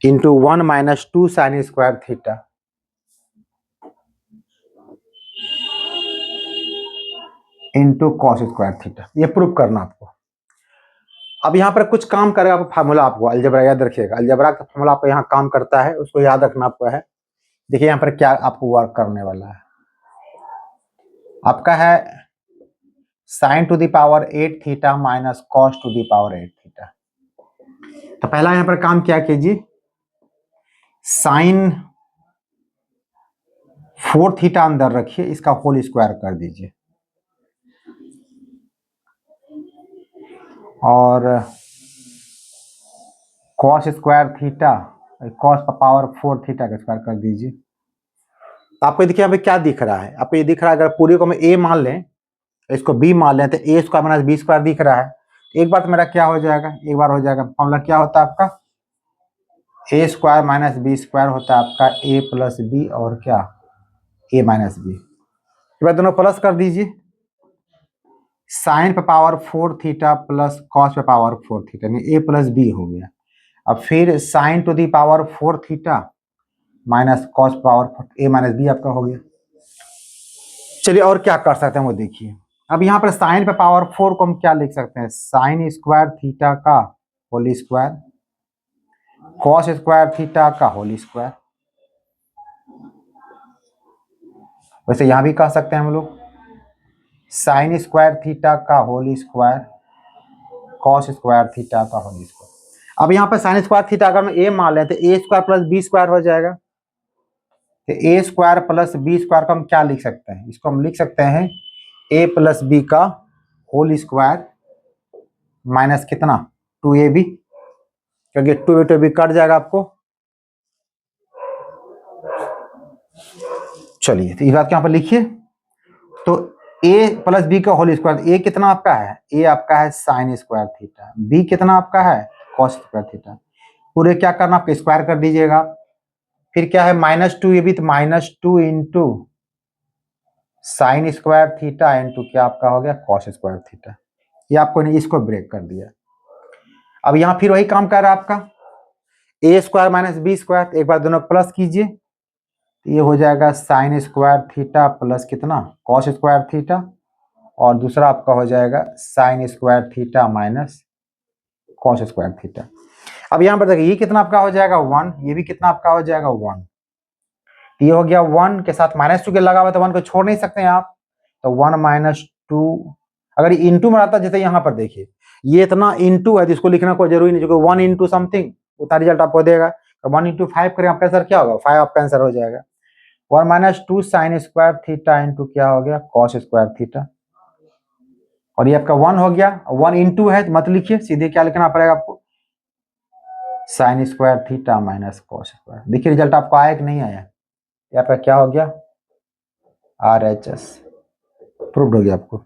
Into 1 minus 2 sine square theta into cos square theta. ये prove करना आपको। अब यहाँ पर कुछ काम करेगा, आपको फार्मूला आपको अलजेब्रा याद रखिएगा, अलजेब्रा का फार्मूला आपको यहाँ काम करता है, उसको याद रखना आपको है। देखिए यहाँ पर क्या आपको वर्क करने वाला है, आपका है sign to the power 8 theta minus cos to the power 8 theta. तो पहला यहाँ पर काम क्या कीजिए, साइन 4 थीटा अंदर रखिए, इसका होल स्क्वायर कर दीजिए और कॉस स्क्वायर थीटा, कॉस का पावर 4 थीटा का स्क्वायर कर दीजिए। तो आपको देखिए यहाँ पे क्या दिख रहा है, आपको ये दिख रहा है, अगर पूरे को हम ए मान लें, इसको बी मान लें, तो ए स्क्वायर माइनस बी स्क्वायर दिख रहा है। एक बार तो मेरा क्या हो जाएगा, एक बार हो जाएगा, फॉर्मूला क्या होता है आपका, ए स्क्वायर माइनस बी स्क्वायर होता है आपका ए प्लस बी और क्या ए माइनस बी। एक बार दोनों प्लस कर दीजिए, साइन पे पावर 4 थीटा प्लस कॉस पे पावर 4 थीटा, यानी ए प्लस बी हो गया। अब फिर sine to the power 4 theta minus cos power A minus B आपका हो गया। चलिए और क्या कर सकते हैं वो देखिए। अब यहाँ पर साइन पे पावर 4 को हम क्या लिख सकते हैं, साइन स्क्वायर थीटा का whole square, cos square theta का होल स्क्वायर। वैसे यहां भी कह सकते हैं हम लोग साइन स्क्वायर थीटा का whole square, cos square theta का होल स्क्वायर। अब यहाँ पर साइन स्क्वायर थीटा अगर हम ए मान लें तो ए स्क्वायर प्लस बी स्क्वायर हो जाएगा। तो ए स्क्वायर प्लस बी स्क्वायर को हम क्या लिख सकते हैं, इसको हम लिख सकते हैं ए प्लस बी का होल स्क्वायर माइनस कितना 2ab, क्योंकि 2a कट जाएगा आपको। चलिए तो इस बात यहाँ पर लिखिए, तो a प्लस बी का होल स्क्वायर, ए कितना आपका है, ए आपका है साइन स्क्वायर थीटा, बी कितना आपका है कॉस स्क्वायर थीटा। पूरे क्या करना, आपको स्क्वायर कर दीजिएगा। फिर क्या है माइनस 2ab, तो minus 2 into sine square theta into क्या आपका हो गया कॉस स्क्वायर थीटा। ये आपको नहीं, इसको ब्रेक कर दिया। अब यहाँ फिर वही काम कर रहा है आपका, ए स्क्वायर माइनस बी स्क्वायर, एक बार दोनों प्लस कीजिए, तो ये हो जाएगा साइन स्क्वायर थीटा प्लस कितना कॉस स्क्वायर थीटा, और दूसरा आपका हो जाएगा sign square theta minus cos square theta. अब यहाँ पर देखिए ये कितना आपका हो जाएगा 1, ये भी कितना आपका हो जाएगा 1, ये हो गया 1 के साथ -2 के लगा हुआ, तो 1 को छोड़ नहीं सकते हैं आप, तो 1 - 2, अगर इंटू में आता जैसे यहाँ पर देखिए ये इतना इंटू है तो इसको लिखना कोई जरूरी नहीं, क्योंकि 1 इंटू समथिंग उतना रिजल्ट आपको देगा, तो 1 इंटू 5 करें आपका आंसर क्या होगा, 5 आपका आंसर हो जाएगा। 1 - 2 साइन स्क्वायर थीटा इंटू क्या हो गया कॉस स्क्वायर थीटा, और ये आपका 1 हो गया, 1 इंटू है तो मत लिखिए, सीधे क्या लिखना पड़ेगा आपको, sign square theta minus cos square. देखिए रिजल्ट आपको आया कि नहीं आया, यहाँ पर क्या हो गया RHS प्रूव्ड हो गया आपको।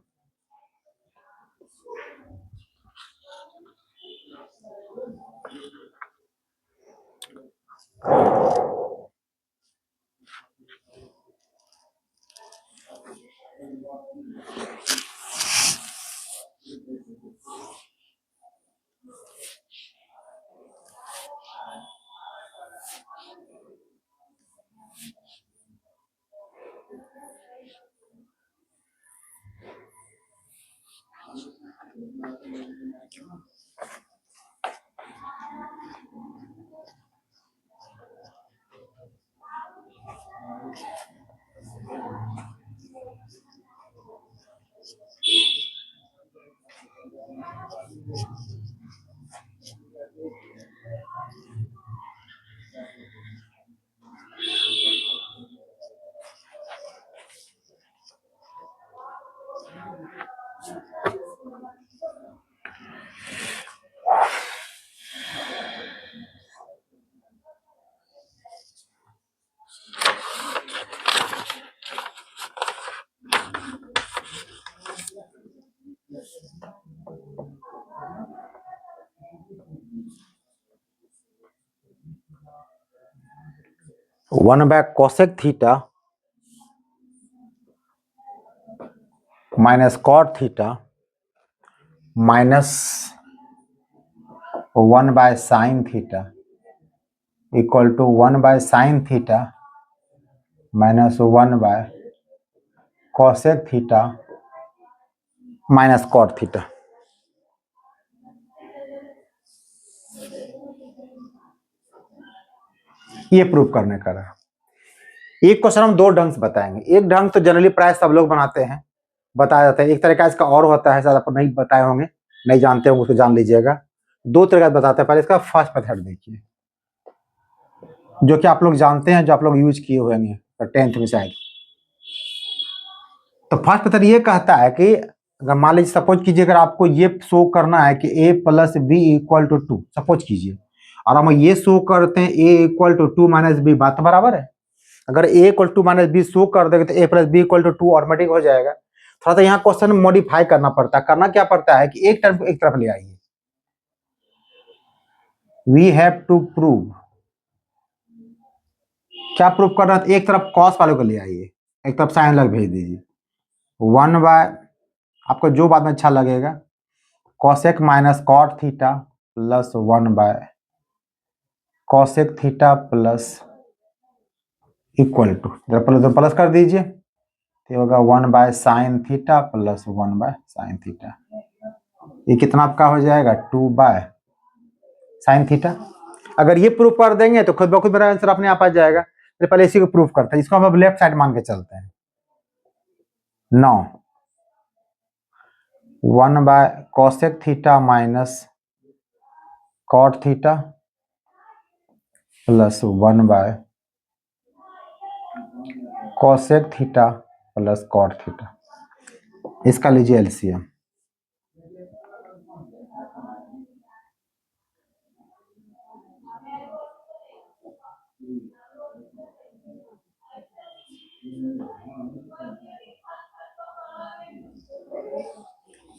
One by cosec theta minus cot theta minus 1 by sine theta equal to 1 by sine theta minus 1 by cosec theta minus cot theta. ये प्रूव करने का रहा। एक क्वेश्चन हम 2 ढंग से बताएंगे, एक ढंग तो जनरली प्राय सब लोग बनाते हैं, बताया जाता है, एक तरीका इसका और होता है, शायद आप नहीं बताए होंगे, नहीं जानते होंगे उसको जान लीजिएगा। 2 तरीका बताते हैं, पहले इसका फर्स्ट मेथड देखिए, जो कि आप लोग जानते हैं, जो आप लोग यूज किए हुए हैं 10th में शायद। तो फर्स्ट मेथड ये कहता है कि अगर मान लीजिए सपोज कीजिए, अगर आपको ये शो करना है कि a + b = 2, सपोज कीजिए, और हम ये शो करते हैं a = 2 - b, बात बराबर है। अगर a = -b शो कर देंगे तो a + b = 2 ऑटोमेटिक हो जाएगा। थोड़ा सा यहाँ क्वेश्चन मॉडिफाई करना पड़ता है, करना क्या पड़ता है कि एक टर्म को एक तरफ ले आइए, वी हैव टू प्रूव, क्या प्रूव करना है, एक तरफ कॉस वाले को ले आइए, एक तरफ साइन अलग भेज दीजिए, 1 बाय आपको जो बाद में अच्छा लगेगा cosec minus cot theta plus 1 by cosec theta plus equal to, plus कर दीजिए, तो होगा 1 by sine theta plus 1 by sine theta, ये कितना आपका हो जाएगा 2 बाय साइन थीटा। अगर ये प्रूफ कर देंगे तो खुद ब खुद मेरा आंसर अपने आप आ जाएगा। तो पहले इसी को प्रूफ करते हैं, इसको हम अब लेफ्ट साइड मान के चलते हैं। 9 1 by cosec theta minus cot theta plus 1 by cosec theta plus cot theta, इसका लीजिए एलसीएम।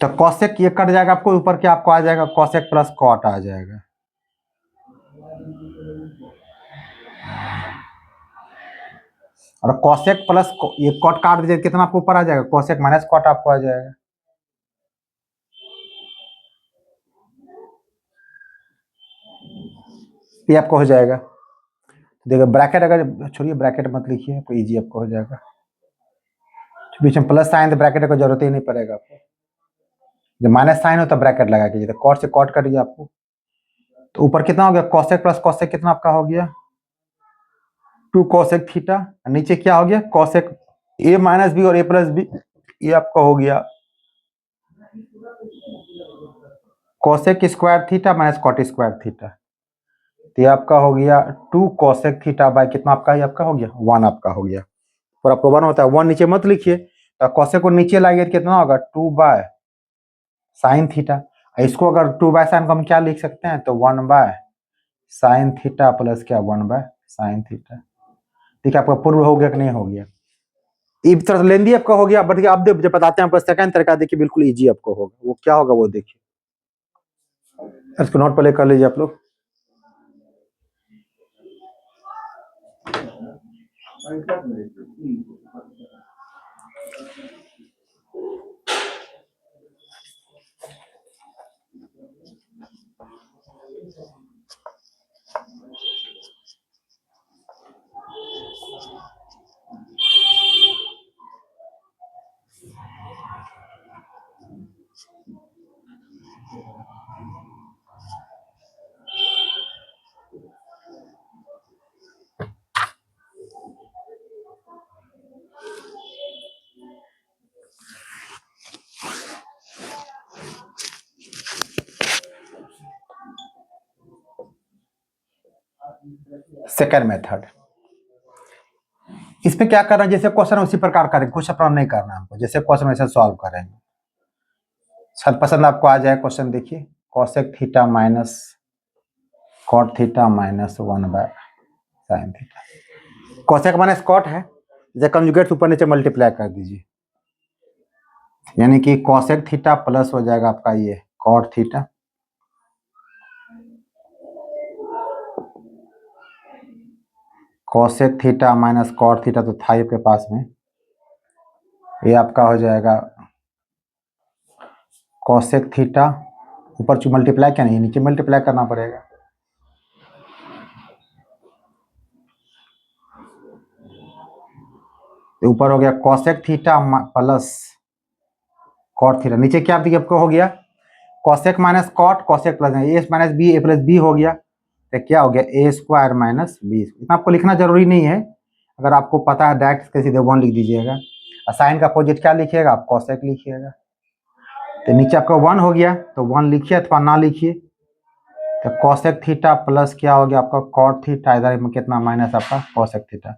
तो कॉसेक ये कट जाएगा आपको, ऊपर क्या आपको आ जाएगा कॉसेक प्लस कॉट आ जाएगा, और कॉसेक प्लस ये कॉट काट दीजिए, कितना आपको ऊपर आ जाएगा कॉसेक माइनस कॉट आपको आ जाएगा। ये आपको हो जाएगा। देखो ब्रैकेट अगर छोड़िए, ब्रैकेट मत लिखिए, आपको इजी आपको हो जाएगा। बीच में प्लस साइन तो ब्रैकेट को जरूरत ही नहीं पड़ेगा आपको। जब माइनस साइन हो तो ब्रैकेट लगा के, तो कॉट से कॉट करिए आपको। तो ऊपर कितना हो गया, कॉसेक प्लस कॉसेक कितना आपका हो गया 2 कॉसेक थीटा। नीचे क्या हो गया कॉसेक ए माइनस बी और ए प्लस बी, ये आपका हो गया cosec square theta minus cot square theta. तो ये आपका हो गया 2 कॉसेक थीटा बाय कितना आपका, ये आपका हो गया 1 आपका हो गया। और आपको 1 होता है, 1 नीचे मत लिखिए, तो कॉसेक को नीचे लाइए तो कितना होगा 2 बाय साइन थीटा। इसको अगर 2 बाय साइन को हम क्या लिख सकते हैं, तो 1 बाय साइन थीटा प्लस क्या 1 बाय साइन थीटा। ठीक है, आपका पूर्व हो गया कि नहीं हो गया। इस तरह लेंदी आपका हो गया। बट आप जब बताते हैं आपको सेकंड तरीका, देखिए बिल्कुल इजी आपको होगा। वो क्या होगा वो देखिए, इसको नोट पहले कर लीजिए आप लोग। सेकंड मेथड, इसमें क्या करना है, जैसे क्वेश्चन उसी प्रकार करेंगे, कुछ अपना नहीं करना हमको, जैसे क्वेश्चन वैसे सॉल्व करेंगे। शायद पसंद आपको आ जाए क्वेश्चन। देखिए cosec theta minus cot theta minus 1 by sine theta. Cosec minus cot है, जैसे कंजुगेट ऊपर नीचे मल्टीप्लाई कर दीजिए, यानी कि कॉसेक थीटा प्लस हो जाएगा आपका ये cot theta. Cosec theta minus cot theta तो था आपके पास में, ये आपका हो जाएगा कॉसेक थीटा, ऊपर मल्टीप्लाई क्या नहीं नीचे मल्टीप्लाई करना पड़ेगा। ऊपर हो गया cosec theta plus cot theta, नीचे क्या देखिए आपको हो गया cosec minus cot, cosec plus a minus b, a plus B हो गया, तो क्या हो गया ए स्क्वायर माइनस बी। इतना आपको लिखना जरूरी नहीं है, अगर आपको पता है डायरेक्ट सीधे 1 लिख दीजिएगा। साइन का अपोजिट क्या लिखिएगा आप कॉसेक लिखिएगा। तो नीचे आपका 1 हो गया, तो 1 लिखिए अथवा ना लिखिए। तो कॉसेक थीटा प्लस क्या हो गया आपका कॉट थीटा, इधर में कितना माइनस आपका cosec theta.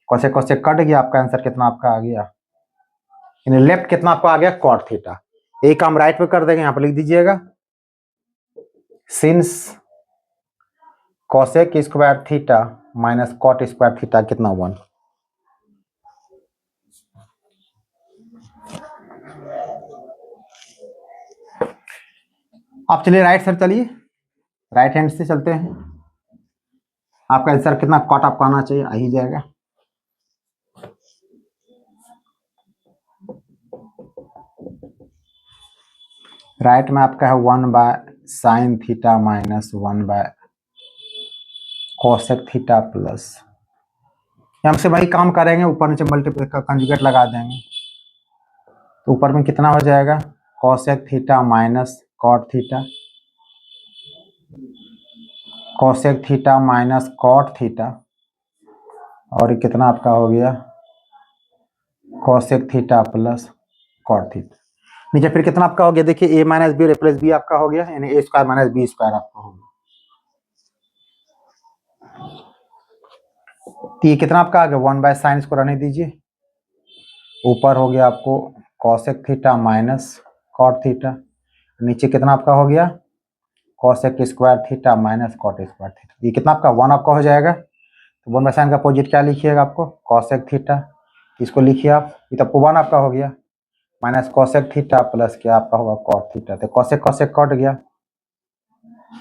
Cosec cosec cut गया, आपका आंसर कितना आपका आ गया, लेफ्ट कितना आपका आ गया कॉट थीटा। एक काम राइट पे कर देंगे, यहाँ पे लिख दीजिएगा since cosec square theta minus cot square theta कितना 1। आप चलिए राइट सर, चलिए राइट हैंड से चलते हैं। आपका आंसर कितना कॉट आपको आना चाहिए, आ ही जाएगा। राइट में आपका है 1 by sine theta minus 1 by cosec theta plus, हमसे वही काम करेंगे, ऊपर नीचे मल्टीप्लाई का कंजुगेट लगा देंगे। तो ऊपर में कितना हो जाएगा cosec theta minus cot theta, cosec theta minus cot theta, और कितना आपका हो गया cosec theta plus cot theta. नीचे फिर कितना आपका हो गया, देखिए ए माइनस बी और ए प्लस बी आपका हो गया, यानी ए स्क्वायर माइनस बी स्क्वायर आपका हो गया। तो ये कितना आपका आ गया 1 बाय साइन, इसको रहने दीजिए। ऊपर हो गया आपको cosec theta minus cot theta, नीचे कितना आपका हो गया cosec square theta minus cot square theta. ये कितना आपका 1 आपका हो जाएगा। तो 1 बाय साइन का अपोजिट क्या लिखिएगा आपको कॉसेक थीटा, इसको लिखिए आप, ये तो 1 आपका हो गया माइनस कॉसेक थीटा प्लस क्या आपका होगा कॉट थीटा। तो कॉसेक कॉसेक कट गया,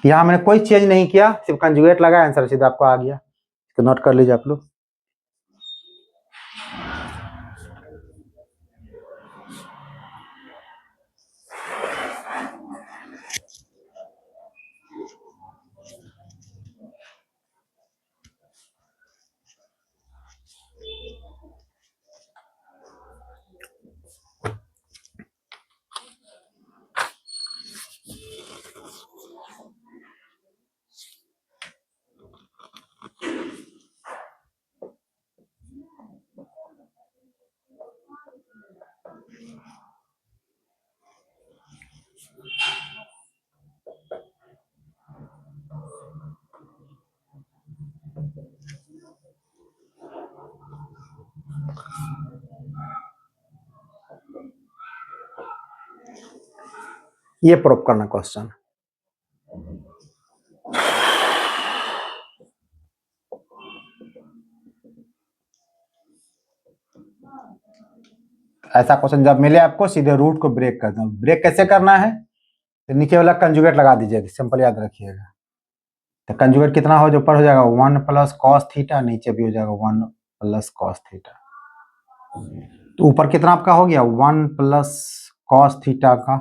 यहाँ मैंने कोई चेंज नहीं किया, सिर्फ कंजुगेट लगा, आंसर सीधा आपको आ गया। इसको नोट कर लीजिए आप लोग। ये प्रूफ करना क्वेश्चन। ऐसा क्वेश्चन जब मिले आपको सीधे रूट को ब्रेक कर दो। ब्रेक कैसे करना है, तो नीचे वाला कंजुगेट लगा दीजिएगा, सिंपल याद रखिएगा। तो कंजुगेट कितना हो, जो ऊपर हो जाएगा 1 प्लस कॉस थीटा, नीचे भी हो जाएगा 1 प्लस कॉस थीटा। तो ऊपर कितना आपका हो गया 1 प्लस कॉस थीटा का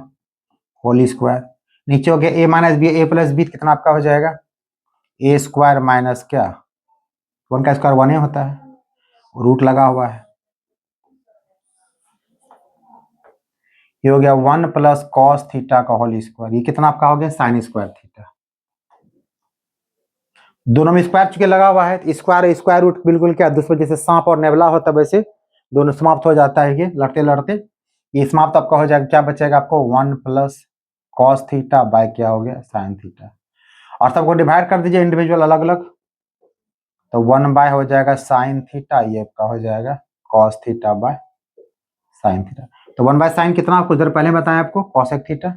होल स्क्वायर, नीचे हो गया ए minus b, a plus B कितना आपका हो जाएगा ए स्क्वायर माइनस क्या 1 का स्क्वायर 1 ही होता है, रूट लगा हुआ है। ये हो गया 1 प्लस कॉस थीटा का होल स्क्वायर, ये कितना आपका हो गया साइन स्क्वायर थीटा। दोनों में स्क्वायर चुके लगा हुआ है, स्क्वायर स्क्वायर रूट बिल्कुल क्या दूसरे जैसे सांप और नेवला होता है वैसे दोनों समाप्त हो जाता है, ये लड़ते लड़ते ये समाप्त आपका हो जाएगा। क्या बचेगा आपको 1 प्लस कॉस थीटा बाय क्या हो गया साइन थीटा, और सबको डिवाइड कर दीजिए इंडिविजुअल अलग अलग, तो 1 बाय हो जाएगा साइन थीटा, ये आपका हो जाएगा cos theta by sine theta. तो 1 बाय साइन कितना आपको जरा पहले बताया आपको कॉसेक थीटा,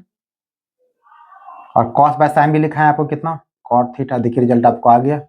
और कॉस बाय साइन भी लिखा है आपको कितना कॉट थीटा। देखिए रिजल्ट आपको आ गया।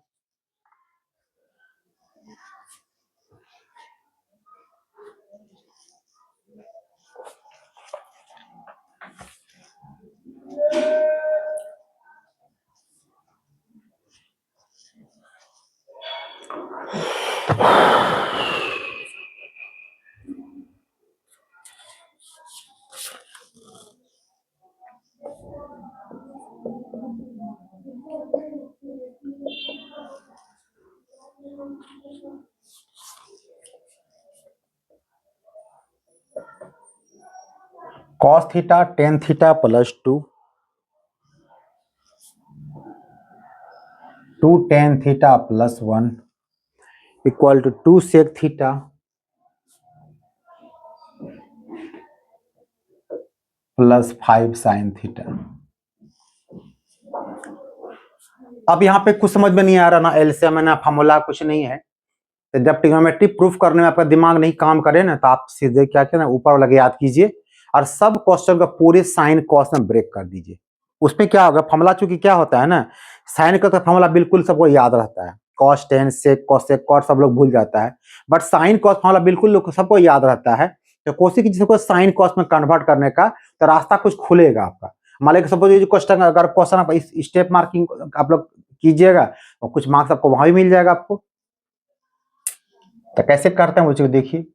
Cos theta tan theta plus 2 tan theta plus 1 equal to 2 sec theta plus 5 sine theta. अब यहाँ पे कुछ समझ में नहीं आ रहा, ना एलसीएम ना फॉर्मूला कुछ नहीं है, तो जब ट्रिग्नोमेट्री प्रूफ करने में आपका दिमाग नहीं काम करे ना, तो आप सीधे क्या करें ऊपर वाला याद कीजिए और सब क्वेश्चन का पूरे साइन कॉस में ब्रेक कर दीजिए। उसमें क्या होगा फॉर्मूला, चूंकि क्या होता है ना साइन का तो फॉर्मूला बिल्कुल सबको याद रहता है, cos tan sec cosec cot सब लोग भूल जाता है, बट साइन कॉस फॉर्मूला बिल्कुल सबको याद रहता है। तो कोशिश कीजिए को साइन कॉस में कन्वर्ट करने का, तो रास्ता कुछ खुलेगा आपका। मान लीजिए सपोज ये क्वेश्चन अगर क्वेश्चन आप इस स्टेप मार्किंग आप लोग कीजिएगा और कुछ मार्क्स आपको वहां भी मिल जाएगा आपको। तो कैसे करते हैं वो चीज देखिए,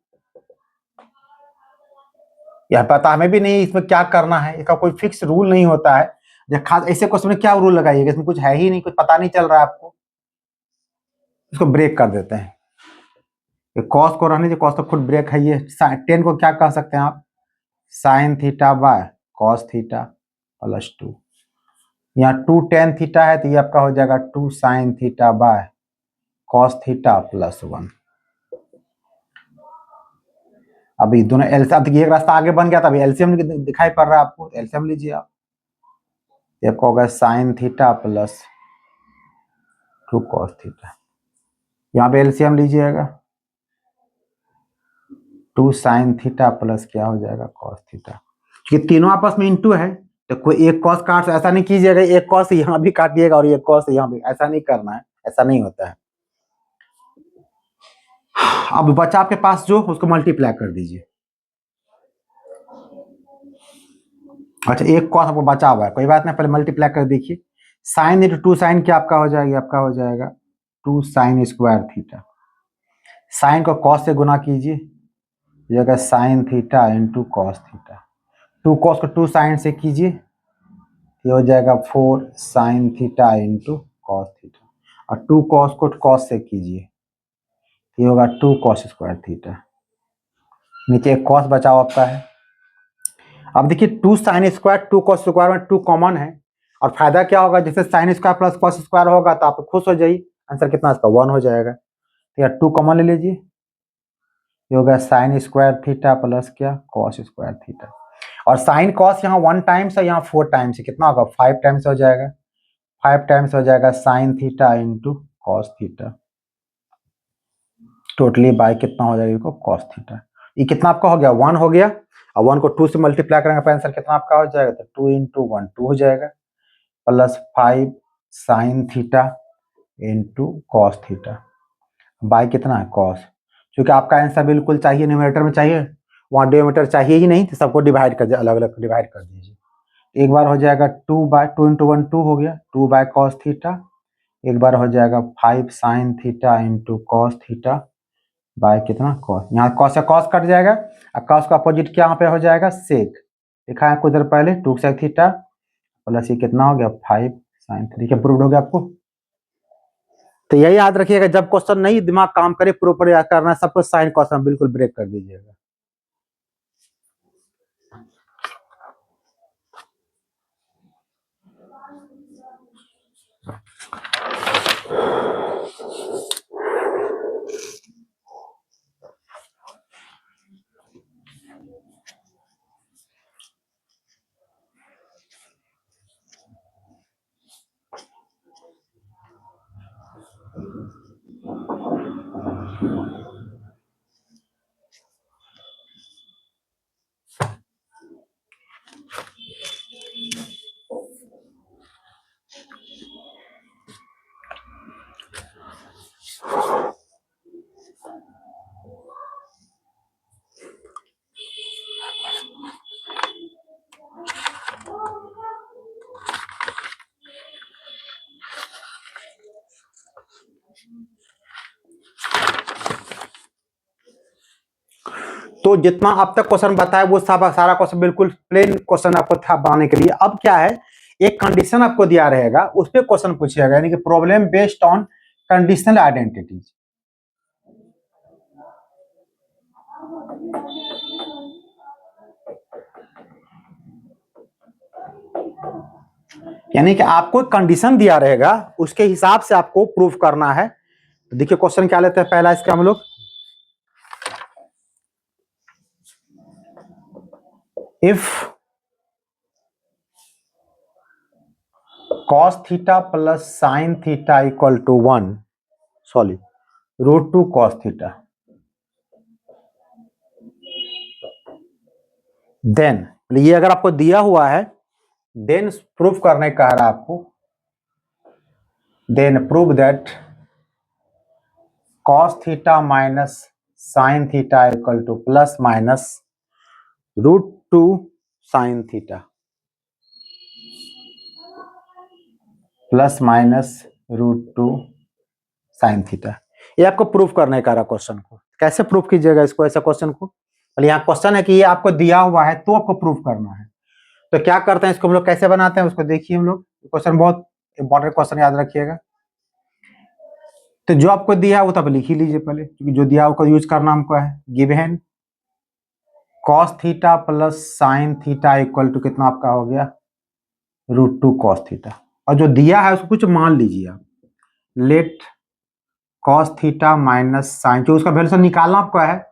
यह पता हमें भी नहीं इसमें क्या करना है, इसका कोई फिक्स रूल नहीं होता है। जब खास ऐसे क्वेश्चन में क्या रूल लगाइएगा, इसमें कुछ है ही नहीं, कुछ पता नहीं चल रहा है आपको, इसको ब्रेक कर देते हैं। कॉस को रहने दीजिए, कॉस तो खुद ब्रेक है। ये टेन को क्या कह सकते हैं आप sign theta by cos theta plus 2, यहाँ 2 टेन थीटा है तो ये आपका हो जाएगा 2 sine theta by cos theta plus 1। अभी दोनों एलसीएम, अब एक रास्ता आगे बन गया था, अभी एलसीएम दिखाई पड़ रहा है आपको, एलसीएम लीजिए आप, ये आपका होगा sign theta plus 2 cos theta, यहाँ पे एलसीएम लीजिएगा 2 साइन थीटा प्लस क्या हो जाएगा कॉस थीटा। ये तीनों आपस में इंटू है तो कोई एक कॉस काट, ऐसा नहीं कीजिएगा एक कॉस यहाँ भी काटिएगा और एक कॉस यहाँ भी, ऐसा नहीं करना है, ऐसा नहीं होता है। अब बचा आपके पास जो उसको मल्टीप्लाई कर दीजिए। अच्छा एक कॉस आपको बचा हुआ है, कोई बात नहीं, पहले मल्टीप्लाई कर देखिए। साइन इंटू 2 साइन क्या आपका हो जाएगा, आपका हो जाएगा 2 साइन स्क्वायर थीटा, साइन को कॉस से गुना कीजिए, ये होगा sign theta into cos theta, 2 cos को 2 साइन से कीजिए, ये हो जाएगा 4 sign theta into cos theta, और 2 कॉस को कॉस से कीजिए, ये होगा 2 कॉस स्क्वायर थीटा, नीचे एक कॉस बचाओ आपका है। अब देखिए 2 साइन स्क्वायर 2 कॉस स्क्वायर में 2 कॉमन है, और फायदा क्या होगा जैसे sign square plus cos square होगा तो आप खुश हो जाइए, आंसर कितना इसका 1 हो जाएगा। तो यार 2 कॉमन ले लीजिए, ये होगा साइन स्क्वायर थीटा प्लस क्या कॉस स्क्वायर थीटा, और साइन कॉस यहाँ 1 टाइम्स है, यहाँ 4 टाइम्स है, कितना होगा 5 टाइम्स हो जाएगा, 5 टाइम्स हो जाएगा sine theta into cos theta, totally by कितना हो जाएगा कॉस थीटा। ये कितना आपका हो गया 1 हो गया, और 1 को 2 से मल्टीप्लाई करेंगे आंसर कितना आपका हो जाएगा, तो 2 इंटू 1 2 हो जाएगा, plus 5 sine theta into cos theta by कितना है कॉस। क्योंकि आपका आंसर बिल्कुल चाहिए न्यूमरेटर में चाहिए, वहाँ डिनोमिनेटर चाहिए ही नहीं, तो सबको डिवाइड कर दीजिए, अलग अलग डिवाइड कर दीजिए। एक बार हो जाएगा 2 इंटू 1 2 हो गया, 2 बाय कॉस थीटा। एक बार हो जाएगा 5 sine theta into cos theta by कितना कॉस। यहाँ कॉस से कॉस कट जाएगा और कॉस का अपोजिट क्या यहाँ पे हो जाएगा सेक, लिखा है कुछ देर पहले 2 सेक थीटा प्लस ये कितना हो गया 5 साइन थीटा। प्रूव हो गया आपको। तो यही याद रखिएगा, जब क्वेश्चन नहीं दिमाग काम करे प्रॉपर याद करना है, सब कुछ साइन कॉस में बिल्कुल ब्रेक कर दीजिएगा। तो जितना अब तक क्वेश्चन बताया वो सारा क्वेश्चन बिल्कुल प्लेन क्वेश्चन आपको था बनाने के लिए। अब क्या है, एक कंडीशन आपको दिया रहेगा, उस पर क्वेश्चन पूछेगा, यानी कि problem based on conditional identities. यानी कि आपको कंडीशन दिया रहेगा, उसके हिसाब से आपको प्रूफ करना है। तो देखिए क्वेश्चन क्या लेते हैं पहला इसका हम लोग, if cos theta plus sine theta equal to 1 sorry √2 cos theta, then ये अगर आपको दिया हुआ है, देन प्रूफ करने का है आपको, then prove that cos theta minus sine theta equal to plus minus √2 sine theta plus minus √2 sine theta. ये आपको प्रूफ करने का क्वेश्चन को। कैसे प्रूफ कीजिएगा इसको, ऐसा क्वेश्चन को, यहाँ क्वेश्चन है कि ये आपको दिया हुआ है तो आपको प्रूफ करना है। तो क्या करते हैं इसको हम लोग, कैसे बनाते हैं उसको देखिए हम लोग। क्वेश्चन बहुत इंपॉर्टेंट क्वेश्चन, याद रखिएगा। तो जो आपको दिया है वो तब लिख ही लीजिए पहले, क्योंकि जो दिया उसको यूज करना हमको है। Given cos theta plus sine theta equal to कितना आपका हो गया √2 cos थीटा, और जो दिया है उसको कुछ मान लीजिए आप, let cos theta minus sine, जो उसका वैल्यूशन निकालना आपको है,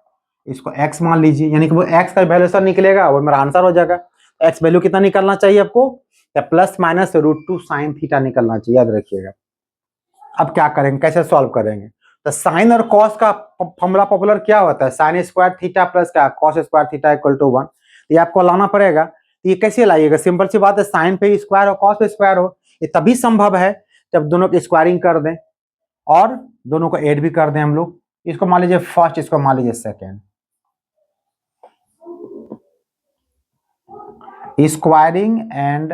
इसको x मान लीजिए, यानी कि वो x का वैल्यूशन निकलेगा, वो मेरा आंसर हो जाएगा। x वैल्यू कितना निकलना चाहिए आपको, प्लस माइनस √2 साइन थीटा निकलना चाहिए, याद रखिएगा। अब क्या करेंगे, कैसे सॉल्व करेंगे, तो साइन और कॉस का फॉर्मूला पॉपुलर क्या होता है, साइन स्क्वायर थीटा प्लस क्या cos square theta equal to 1। ये आपको लाना पड़ेगा। तो ये कैसे लाइएगा, सिंपल सी बात है, साइन पे स्क्वायर हो कॉस पे स्क्वायर हो, ये तभी संभव है जब दोनों की स्क्वायरिंग कर दें और दोनों को ऐड भी कर दें हम लोग। इसको मान लीजिए फर्स्ट, इसको मान लीजिए second. Squaring and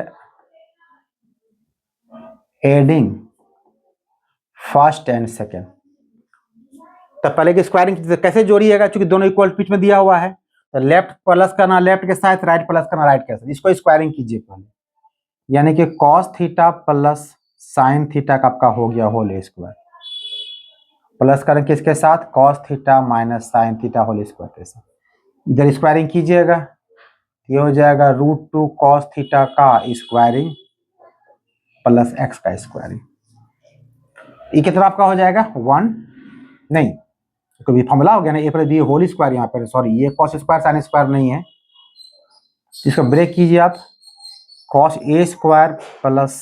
adding first and second. तो पहले की स्क्वायरिंग कैसे जोड़िएगा, क्योंकि दोनों इक्वल पिच में दिया हुआ है, तो लेफ्ट प्लस करना लेफ्ट के साथ, राइट प्लस करना राइट के साथ। इसको स्क्वायरिंग कीजिए पहले, यानी कि cos theta plus sine theta का आपका हो गया होल स्क्वायर, प्लस करें किसके साथ, cos theta minus sine theta whole square के साथ। इधर स्क्वायरिंग कीजिएगा, ये हो जाएगा √2 cos थीटा का स्क्वायरिंग प्लस x का स्क्वायरिंग। ये कितना आपका हो जाएगा 1, नहीं कभी फॉर्मूला हो गया ना, ये पर दिए होल स्क्वायर, यहाँ पर सॉरी ये cos स्क्वायर साइन स्क्वायर नहीं है, इसको ब्रेक कीजिए आप, cos a square plus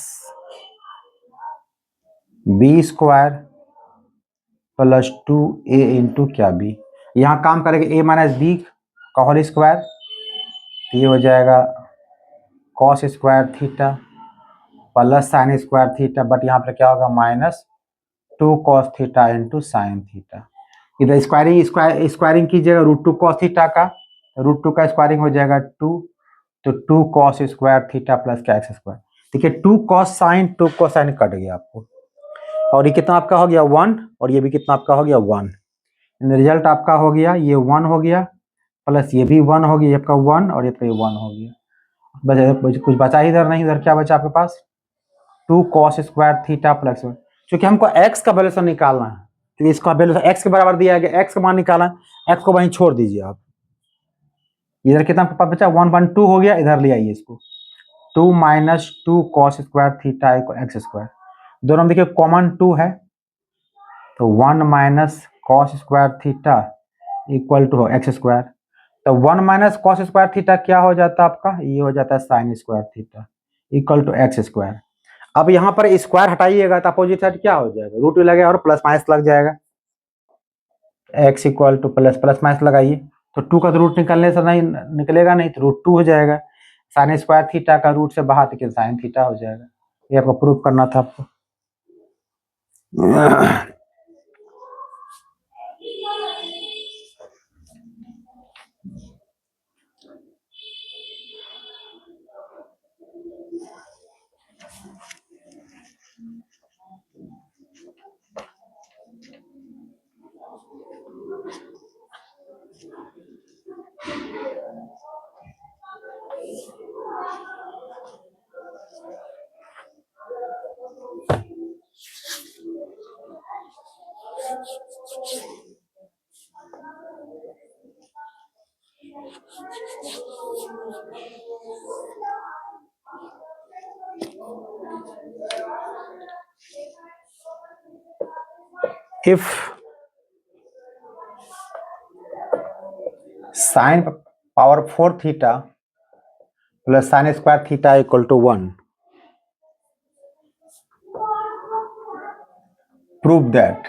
b square plus 2a into क्या b, यहाँ काम करेंगे a माइनस बी का होल स्क्वायर तो ये हो जाएगा cos square theta plus sine square theta, but यहाँ पर क्या होगा -2 cos theta into sine theta. इधर स्क्वायरिंग कीजिएगा √2 कॉस थीटा का, √2 का स्क्वायरिंग हो जाएगा 2, तो 2 कॉस स्क्वायर थीटा प्लस क्या एक्स स्क्वायर। देखिए 2 कॉस साइन कट गया आपको, और ये कितना आपका हो गया 1, और ये भी कितना आपका हो गया 1। रिजल्ट आपका हो गया ये 1 हो गया, प्लस ये भी 1 हो गया, ये आपका 1 और ये आपका 1 हो गया। कुछ बचा इधर नहीं, इधर क्या बचा आपके पास 2 कॉस स्क्वायर थीटा प्लस, क्योंकि हमको एक्स का वैल्यूशन निकालना है, तो इसका वैल्यूशन एक्स के बराबर दिया गया, एक्स का मान निकालना है, एक्स को वहीं छोड़ दीजिए आप। इधर कितना आपके पास बचा 1/2 हो गया, इधर ले आइए इसको 2 - 2 cos square theta equal X square, दोनों में देखिए कॉमन 2 है, तो 1 - cos square theta equal to X square, तो 1 - कॉस स्क्वायर थीटा क्या हो जाता है आपका, ये हो जाता है sine square theta equal to X square. अब यहाँ पर स्क्वायर हटाइएगा तो अपोजिट साइड क्या हो जाएगा, रूट भी लगेगा और प्लस माइनस लग जाएगा, x equal to plus minus लगाइए, तो 2 का तो रूट निकलने से नहीं निकलेगा, नहीं तो √2 हो जाएगा, साइन स्क्वायर थीटा का रूट से बाहर लेकिन साइन थीटा हो जाएगा। ये आपको प्रूफ करना था आपको। If sin power 4 theta plus sin square theta equal to 1, prove that,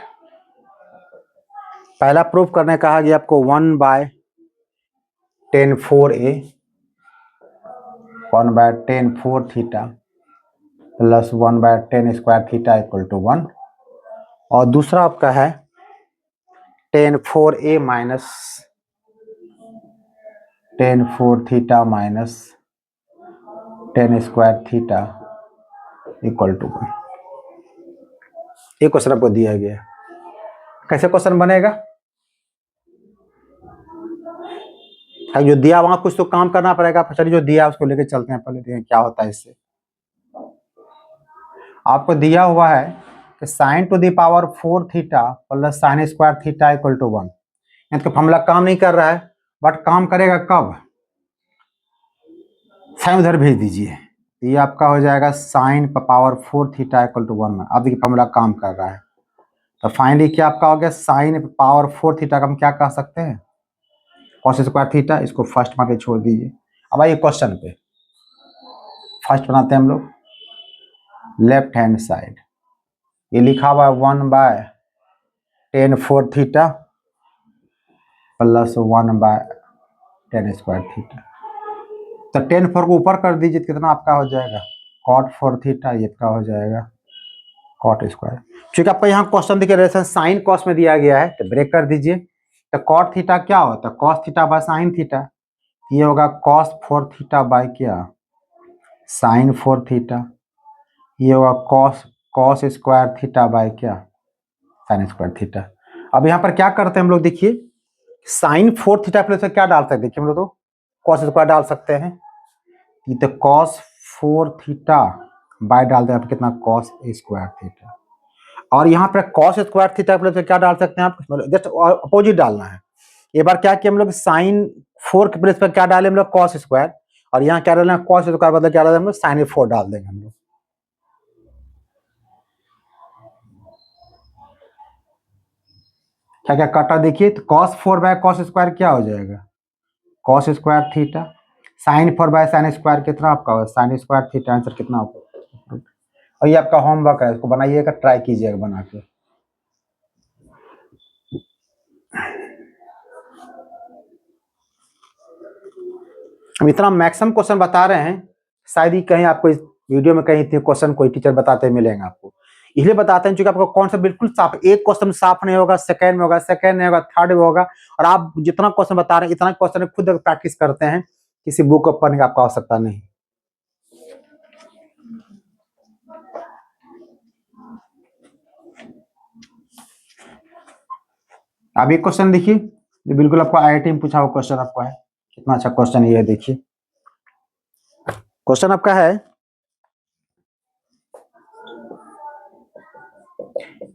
पहला प्रूफ करने कहा गया आपको 1/10 4a 1/10 4 theta plus 1/10 square theta equal to 1, और दूसरा आपका है 10 4a माइनस 10 4 theta minus 10 square theta equal to 1। ये क्वेश्चन आपको दिया गया है, कैसे क्वेश्चन बनेगा, जो दिया वहां कुछ तो काम करना पड़ेगा, चलिए जो दिया उसको लेके चलते हैं, पहले देखें क्या होता है इससे। आपको दिया हुआ है कि sin to the power 4 theta plus sine square theta equal to 1, तो फॉर्मूला काम नहीं कर रहा है, बट काम करेगा कब, साइन उधर भेज दीजिए, ये आपका हो जाएगा sine power 4 theta equal to 1 में। अब देखिए फॉर्मूला काम कर रहा है, तो फाइनली क्या आपका हो गया साइन पावर 4 थीटा का हम क्या कह सकते हैं कॉस स्क्वायर थीटा, इसको फर्स्ट मान के छोड़ दीजिए। अब आइए क्वेश्चन पे, फर्स्ट बनाते हैं हम लोग, लेफ्ट हैंड साइड ये लिखा हुआ है 1/10 4 थीटा प्लस 1/10 स्क्वायर थीटा, तो 10 4 को ऊपर कर दीजिए, कितना आपका हो जाएगा cot 4 थीटा, ये का हो जाएगा cot स्क्वायर। क्योंकि आपको यहाँ क्वेश्चन देखिए रेलेशन साइन कॉस में दिया गया है, तो ब्रेक कर दीजिए, तो cot थीटा क्या होता है cos theta by sine theta, ये होगा cos 4 थीटा बाय क्या साइन 4 थीटा, ये होगा cos स्क्वायर थीटा बाय क्या साइन स्क्वायर थीटा। अब यहाँ पर क्या करते हैं हम लोग, देखिए साइन 4 थीटा प्लस क्या डाल सकते हैं, देखिए हम लोग तो cos स्क्वायर डाल सकते हैं, तो cos 4 थीटा बाय डाल दें कितना cos स्क्वायर थीटा, और यहाँ पर cos स्क्वायर थीटा प्लस क्या डाल सकते हैं आप, जस्ट अपोजिट डालना है। एक बार क्या किया हम लोग साइन 4 के प्लेस पर क्या डाले हम लोग cos स्क्वायर, और यहाँ क्या डालना है cos स्क्वायर बदल क्या डालें हम लोग साइन 4 डाल देंगे हम लोग। क्या क्या काटा देखिए, तो cos 4 बाय cos स्क्वायर क्या हो जाएगा cos square theta, sine 4 by sine square कितना आपका होगा साइन स्क्वायर थीटा, आंसर कितना होगा। और ये आपका होमवर्क है, इसको बनाइएगा, ट्राई कीजिएगा बना के। हम इतना मैक्सिमम क्वेश्चन बता रहे हैं, शायद ही कहीं आपको इस वीडियो में कहीं इतने क्वेश्चन कोई टीचर बताते मिलेंगे आपको, इसलिए बताते हैं क्योंकि आपको कौन सा बिल्कुल साफ, एक क्वेश्चन साफ नहीं होगा, सेकंड में होगा, सेकंड नहीं होगा, थर्ड में होगा, और आप जितना क्वेश्चन बता रहे हैं इतना क्वेश्चन खुद प्रैक्टिस करते हैं, किसी बुक को पढ़ने की आपको आवश्यकता नहीं। अब एक क्वेश्चन देखिए, जो बिल्कुल आपको आईआईटी में पूछा हुआ क्वेश्चन आपको है, कितना अच्छा क्वेश्चन ये है, देखिए क्वेश्चन आपका है,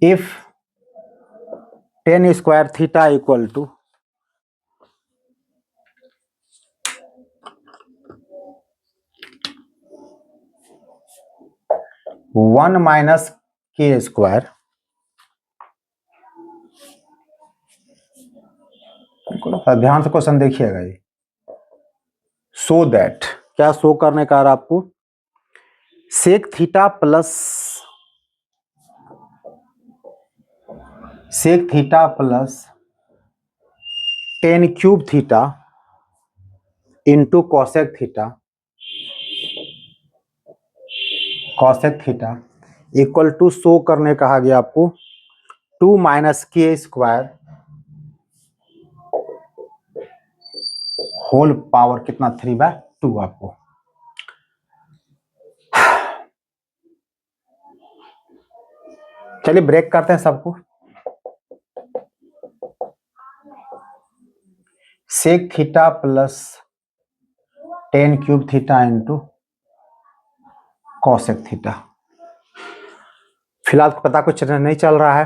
if tan square theta equal to 1 minus K square, ध्यान से क्वेश्चन देखिएगा ये, सो दैट, क्या शो करने का है आपको, sec theta plus tan cube theta into cosec theta equal to, show करने कहा गया आपको 2 minus K square whole power कितना 3/2 आपको। चलिए ब्रेक करते हैं सबको। Sec theta plus tan cube theta into cosec theta, फिलहाल पता कुछ नहीं चल रहा है,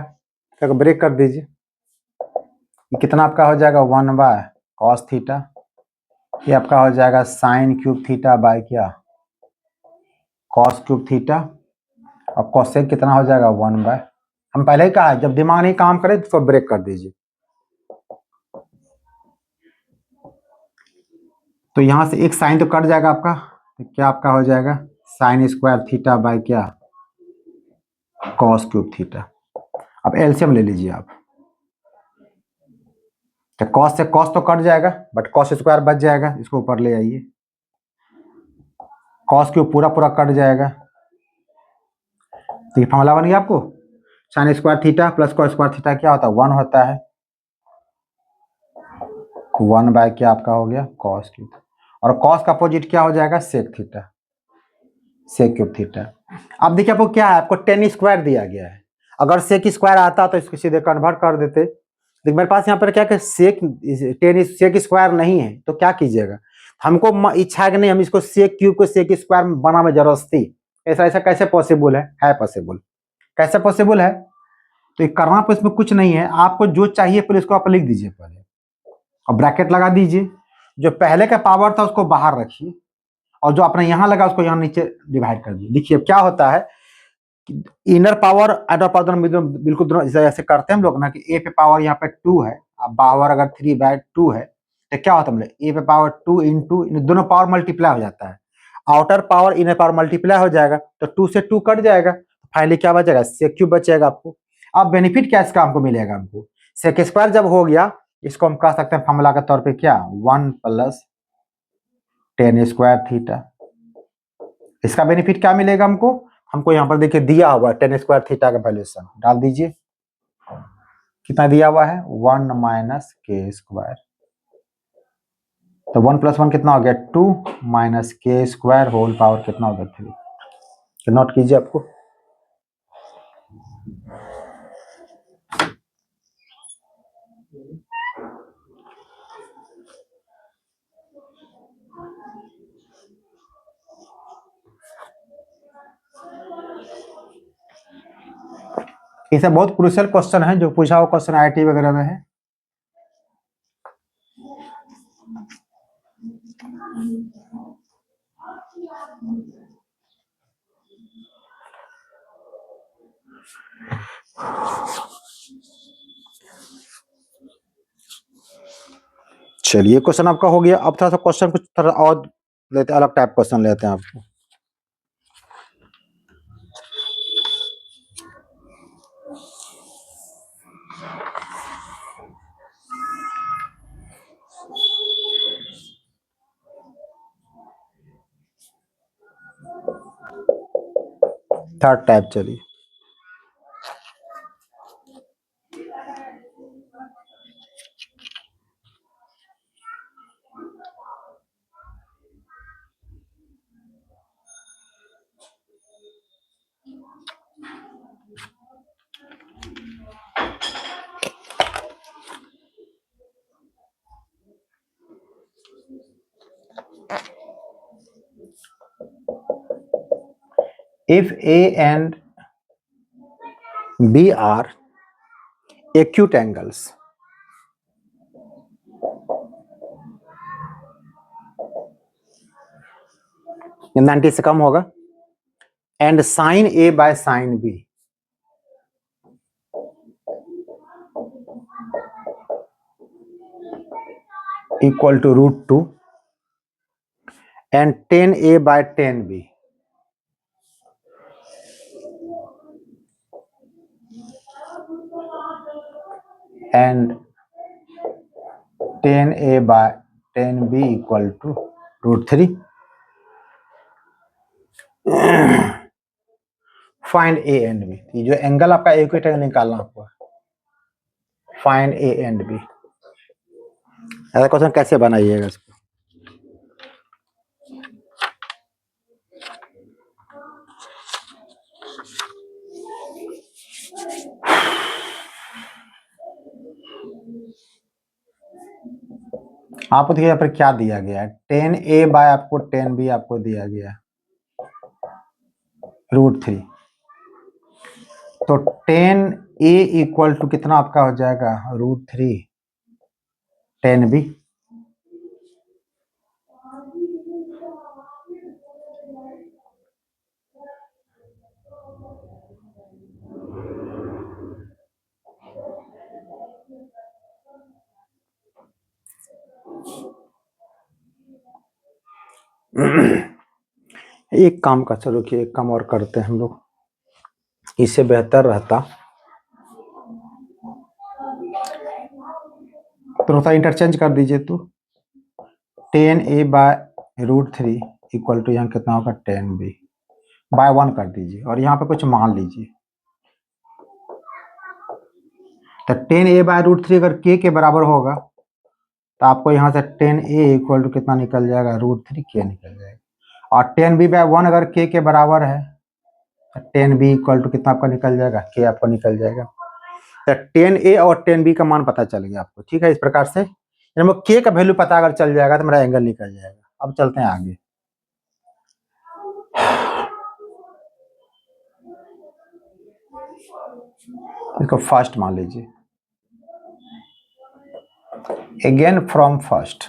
तो ब्रेक कर दीजिए। ये कितना आपका हो जाएगा 1/cos थीटा, ये आपका हो जाएगा साइन क्यूब थीटा बाय क्या कॉस क्यूब थीटा, और कॉसेक कितना हो जाएगा 1/, हम पहले ही कहा है जब दिमाग नहीं काम करे तो ब्रेक कर दीजिए। तो यहां से एक साइन तो कट जाएगा आपका, तो क्या आपका हो जाएगा साइन स्क्वायर थीटा बाय क्या कॉस क्यूब थीटा। अब एलसीएम ले लीजिए आप, तो कॉस से कॉस तो कट जाएगा बट कॉस स्क्वायर बच जाएगा, इसको ऊपर ले आइए, कॉस क्यूब पूरा पूरा कट जाएगा, तो ये फॉर्मूला बन गया आपको, sign square theta plus cos square theta क्या होता है 1 होता है, 1 बाय क्या आपका हो गया कॉस क्यूब, और कॉस का अपोजिट क्या हो जाएगा sec theta, sec cube theta. अब देखिए आपको क्या है, आपको टेन स्क्वायर दिया गया है, अगर सेक स्क्वायर आता तो इसको सीधे कन्वर्ट कर देते, लेकिन मेरे पास यहाँ पर क्या सेक सेक स्क्वायर नहीं है, तो क्या कीजिएगा, हमको इच्छा है कि नहीं हम इसको सेक क्यूब को सेक स्क्वायर में बनाने में जरूरत थी, ऐसा ऐसा कैसे पॉसिबल है पॉसिबल, कैसे पॉसिबल है, तो करना तो इसमें कुछ नहीं है, आपको जो चाहिए पहले इसको आप लिख दीजिए पहले, और ब्रैकेट लगा दीजिए, जो पहले का पावर था उसको बाहर रखिए, और जो आपने यहां लगा उसको यहां नीचे डिवाइड कर दीजिए। देखिए क्या होता है, इनर पावर आउटर पावर बिल्कुल दोनों ऐसे करते हैं हम लोग ना, कि ए पे पावर यहाँ पे 2 है, अब पावर अगर 3/2 है, तो क्या होता है मतलब ए पे पावर 2 इंटू दोनों पावर मल्टीप्लाई हो जाता है, outer power inner power multiply हो जाएगा, तो 2 से 2 कट जाएगा, फाइनली क्या बचेगा सेक क्यूब बचेगा आपको। अब बेनिफिट क्या इसका हमको मिलेगा, हमको सेक स्क्वायर जब हो गया, इसको हम कह सकते हैं फॉर्मूला के तौर पे क्या 1 प्लस टेन स्क्वायर थीटा, इसका बेनिफिट क्या मिलेगा हमको, हमको यहाँ पर देखिए दिया हुआ टेन स्क्वायर थीटा का वैल्यूएशन डाल दीजिए, कितना दिया हुआ है 1 माइनस के स्क्वायर, तो 1 + 1 कितना हो गया 2 minus K square whole power कितना हो गया 3, तो नोट कीजिए आपको। इसे बहुत क्रूशियल क्वेश्चन है, जो पूछा हुआ क्वेश्चन आईआईटी वगैरह में है। चलिए क्वेश्चन आपका हो गया, अब थोड़ा सा क्वेश्चन कुछ थोड़ा और लेते हैं, अलग टाइप क्वेश्चन लेते हैं आपको। थर्ड टाइप चलिए। If A and B are acute angles, ये 90 से कम होगा, and sin A by sin B equal to √2 and tan A by tan B and tan A by tan B equal to √3. Find A and B, जो angle आपका acute angle निकालना आपको, find A and B. ऐसा question कैसे बनाइएगा इसको? आपको देखिए यहाँ पर क्या दिया गया है, tan A बाय आपको tan B आपको दिया गया है √3, तो tan A इक्वल टू कितना आपका हो जाएगा √3 tan B। एक काम का, चलो कि एक काम और करते हैं हम लोग, इससे बेहतर रहता तो थोड़ा इंटरचेंज कर दीजिए, तो tan A by √3 equal to यहाँ कितना होगा tan B बाय 1 कर दीजिए और यहाँ पे कुछ मान लीजिए। तो tan A बाय √3 अगर k के बराबर होगा तो आपको यहाँ से tan A इक्वल टू कितना निकल जाएगा √3 k निकल जाएगा, और tan B बाय 1 अगर k के बराबर है तो tan B इक्वल टू कितना आपका निकल जाएगा k आपको निकल जाएगा। तो tan A और tan B का मान पता चल गया आपको, ठीक है। इस प्रकार से k का वैल्यू पता अगर चल जाएगा तो मेरा एंगल निकल जाएगा। अब चलते हैं आगे। इसको फर्स्ट मान लीजिए, again from first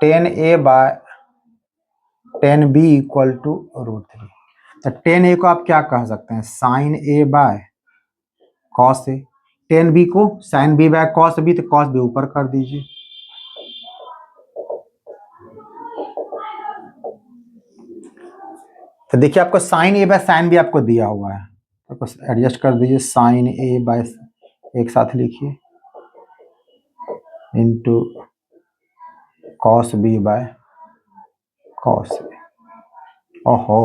tan A by tan B equal to √3। तो tan A को आप क्या कह सकते हैं sin A by cos A, tan B को sin B by cos B, तो cos B ऊपर कर दीजिए। तो देखिए आपको sin A by sin B आपको दिया हुआ है, तो एडजस्ट कर दीजिए, sin A बाय एक साथ लिखिए into cos B by cos A। ओहो,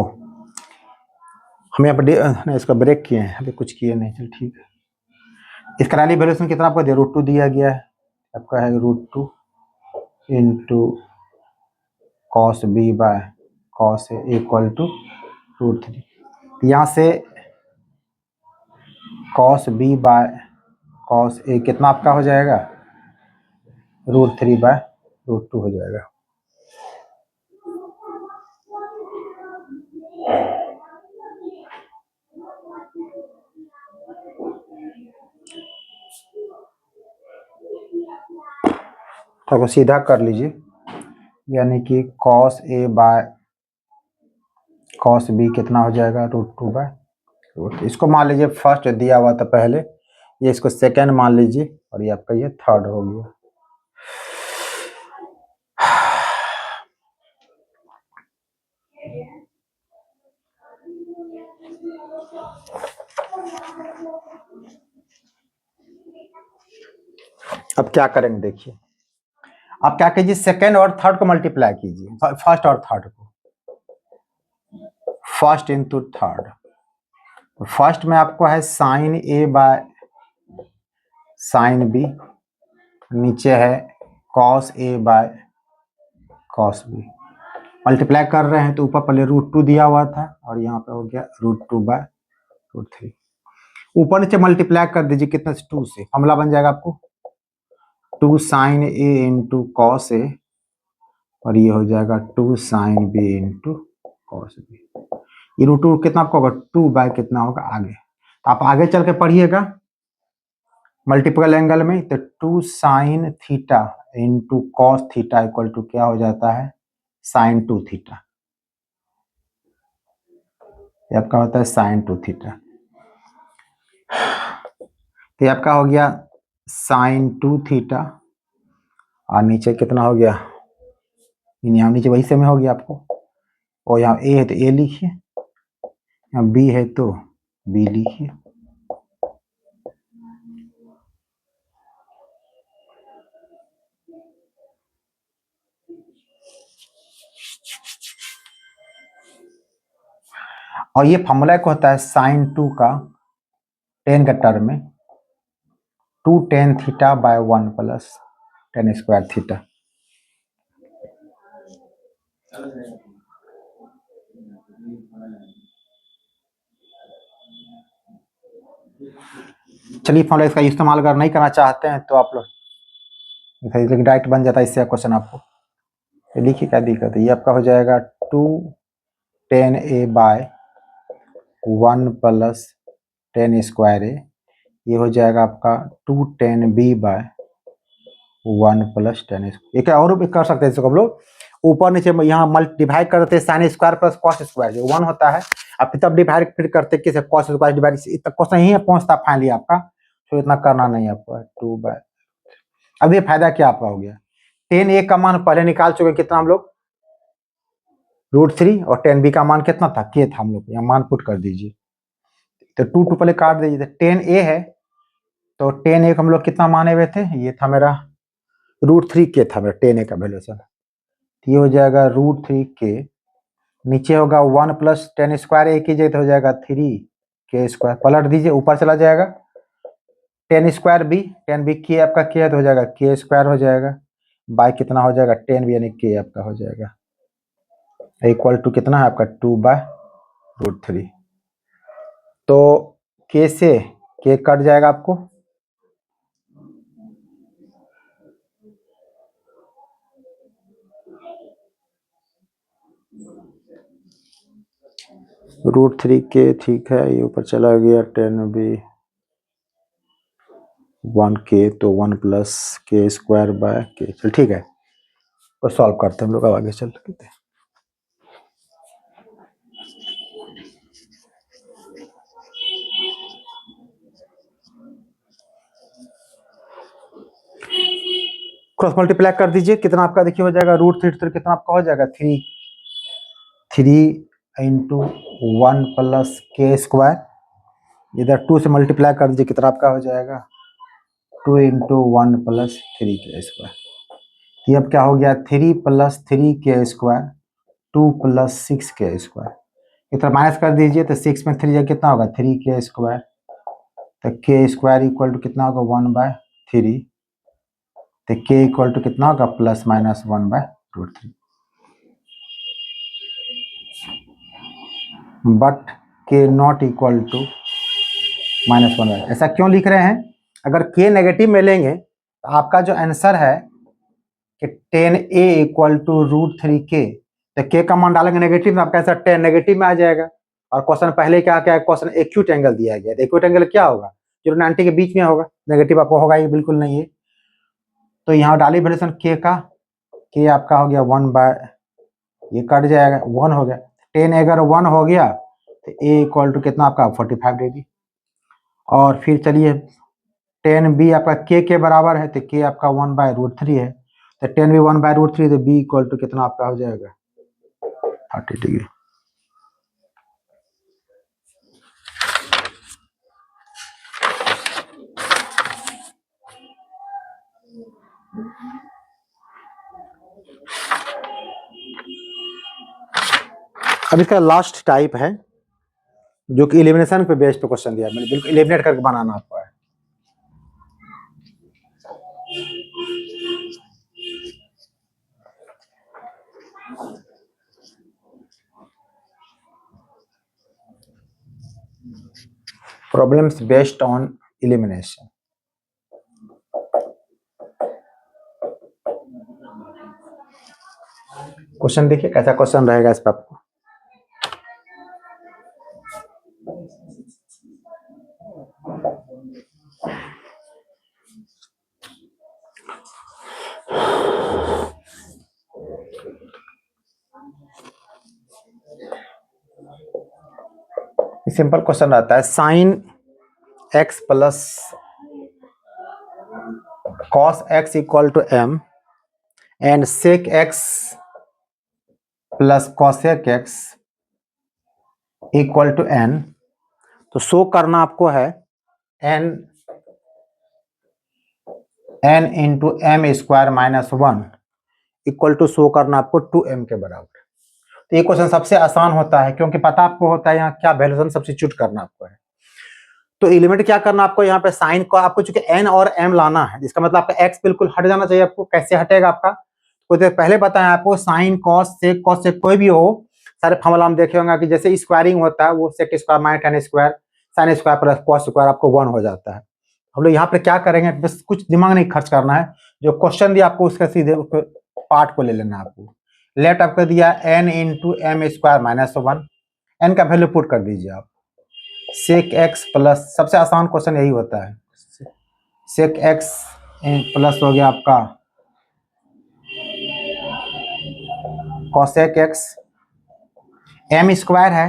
हम यहाँ पर इसका ब्रेक किए हैं, अभी कुछ किए नहीं, चल ठीक है। इसका रैली वैल्यूशन कितना आपको दिया, √2 दिया गया है, आपका है √2 into cos B by cos A equal to √3। यहाँ से cos B by cos A कितना आपका हो जाएगा √3 बाय √2 हो जाएगा। तो सीधा कर लीजिए, यानी कि cos A by cos B कितना हो जाएगा √2 बाय √3। इसको मान लीजिए फर्स्ट दिया हुआ था पहले, ये इसको सेकंड मान लीजिए और ये आपका ये थर्ड हो गया। अब क्या करेंगे देखिए, आप क्या कीजिए सेकंड और थर्ड को मल्टीप्लाई कीजिए, फर्स्ट और थर्ड को। First into third. तो फर्स्ट में आपको है sine A by sine B, नीचे है cos A by cos B. Multiply कर रहे हैं तो ऊपर पहले √2 दिया हुआ था और यहाँ पे हो गया √2 बाय √3। ऊपर नीचे मल्टीप्लाई कर दीजिए कितना से 2 से, फॉर्मूला बन जाएगा आपको 2 sine A into cos A और ये हो जाएगा 2 sine B into cos B. ये √2 कितना आपको होगा 2 बाय कितना होगा आगे, तो आप आगे चल के पढ़िएगा मल्टीपल एंगल में, तो 2 sine theta into cos theta equal to क्या हो जाता है साइन 2 थीटा। ये आपका होता है साइन 2 थीटा। तो ये आपका हो गया साइन 2 थीटा और नीचे कितना हो गया, यहाँ नीचे वही सेम हो गया आपको, और यहाँ ए है तो ए लिखिए, यहाँ बी है तो बी लिखिए। और ये फॉर्मूला एक होता है साइन 2 का टेन का टर्म में 2 tan theta by 1 plus tan square theta. चलिए फॉर्मूला इसका इस्तेमाल अगर नहीं करना चाहते हैं तो आप लोग डायरेक्ट बन जाता है इससे क्वेश्चन आपको। ये लिखिए क्या दिक्कत है, ये आपका हो जाएगा 2 tan a by 1 plus tan square a, ये हो जाएगा आपका 2 tan b by 1 plus tan square. एक और भी कर सकते हैं इसको हम लोग, ऊपर नीचे यहाँ डिवाइड करते हैं sine square plus cos square, जो 1 होता है आप तब डिवाइड फिर करते किसे कॉस स्क्वायर डिवाइड, इतना क्वेश्चन यही पहुंचता फाइनली आपका, तो इतना करना नहीं आपको 2 बाय। अब ये फायदा क्या आपका हो गया, tan a का मान पहले निकाल चुके कितना हम लोग √3 और tan b का मान कितना था k था, हम लोग यहाँ मान पुट कर दीजिए, तो 2 पहले काट दीजिए, तो tan a है तो tan a हम लोग कितना माने हुए थे, ये था मेरा √3 k था मेरा tan a का वैल्यूएशन, ये हो जाएगा √3 k, नीचे होगा 1 प्लस tan स्क्वायर ए कीजिए तो हो जाएगा 3 k स्क्वायर, पलट दीजिए ऊपर चला जाएगा tan square b, tan b k आपका k है तो हो जाएगा k स्क्वायर हो जाएगा बाय कितना हो जाएगा tan b यानी k आपका हो जाएगा इक्वल टू कितना है आपका 2 बाय √3। तो k से k कट जाएगा आपको, √3 k ठीक है, ये ऊपर चला गया tan b 1 k तो 1 plus k square by k। चल ठीक है, तो सॉल्व करते हैं हम लोग, अब आगे चल लेते हैं। क्रॉस मल्टीप्लाई कर दीजिए कितना आपका देखिए हो जाएगा √3 कितना आपका हो जाएगा 3 इंटू 1 प्लस k स्क्वायर, इधर 2 से मल्टीप्लाई कर दीजिए कितना आपका हो जाएगा 2 इंटू 1 प्लस 3k स्क्वायर। ये अब क्या हो गया 3 plus 3k square 2 plus 6k square, इधर माइनस कर दीजिए तो 6 में 3 कितना होगा 3k स्क्वायर, तो k स्क्वायर इक्वल टू कितना होगा 1 बाय 3, तो k इक्वल टू कितना होगा plus minus 1 by √3। But k not equal to -1 by, ऐसा क्यों लिख रहे हैं, अगर k नेगेटिव में लेंगे तो आपका जो आंसर है कि tan a equal to √3k, तो k का मान डालेंगे नेगेटिव में आपका आंसर tan नेगेटिव में आ जाएगा। और क्वेश्चन पहले क्या क्या क्वेश्चन एक्यूट एंगल दिया गया, एक्यूट एंगल क्या होगा 0-90 के बीच में होगा, नेगेटिव आपको होगा ही बिल्कुल नहीं है, तो यहाँ डाली वैल्यूएशन k का, k आपका हो गया 1 बाय, ये कट जाएगा 1 हो गया, tan अगर 1 हो गया तो a इक्वल टू कितना आपका 45 डिग्री। और फिर चलिए tan b आपका k के बराबर है तो k आपका 1 बाय √3 है, तो tan b 1 बाय √3 तो b इक्वल टू कितना आपका हो जाएगा 30 डिग्री। अब इसका लास्ट टाइप है जो कि एलिमिनेशन पे बेस्ड पे क्वेश्चन दिया, मैंने बिल्कुल एलिमिनेट करके बनाना आपको है। Problems based on elimination. Question देखिए कैसा क्वेश्चन रहेगा इस पर आपको। सिंपल क्वेश्चन रहता है, sine X plus cos X equal to M and sec x plus cosec X equal to N. तो शो करना आपको है N into M square minus 1 equal to show करना आपको 2m के बराबर। तो ये क्वेश्चन सबसे आसान होता है क्योंकि पता आपको होता है यहाँ क्या वैल्यूएशन सब्स्टिट्यूट करना आपको है। तो एलिमेंट क्या करना आपको, यहाँ पे साइन को आपको चूंकि n और m लाना है, इसका मतलब आपका x बिल्कुल हट जाना चाहिए। आपको कैसे हटेगा आपका, कुछ देर पहले बताया आपको, साइन कॉस सेक कोई भी हो, सारे फॉर्मूला हम देखे होंगे कि जैसे स्क्वायरिंग होता है वो sec square minus tan square sine square plus cos square आपको 1 हो जाता है। हम लोग यहाँ पे क्या करेंगे, बस कुछ दिमाग नहीं खर्च करना है, जो क्वेश्चन दिया आपको उसका सीधे पार्ट को ले लेना है। आपको लेफ्ट आपको दिया n into M square minus 1, n का वैल्यू पुट कर दीजिए आप, सेक एक्स प्लस, सबसे आसान क्वेश्चन यही होता है, सेक एक्स प्लस हो गया आपका कॉसेक एक्स, एम स्क्वायर है,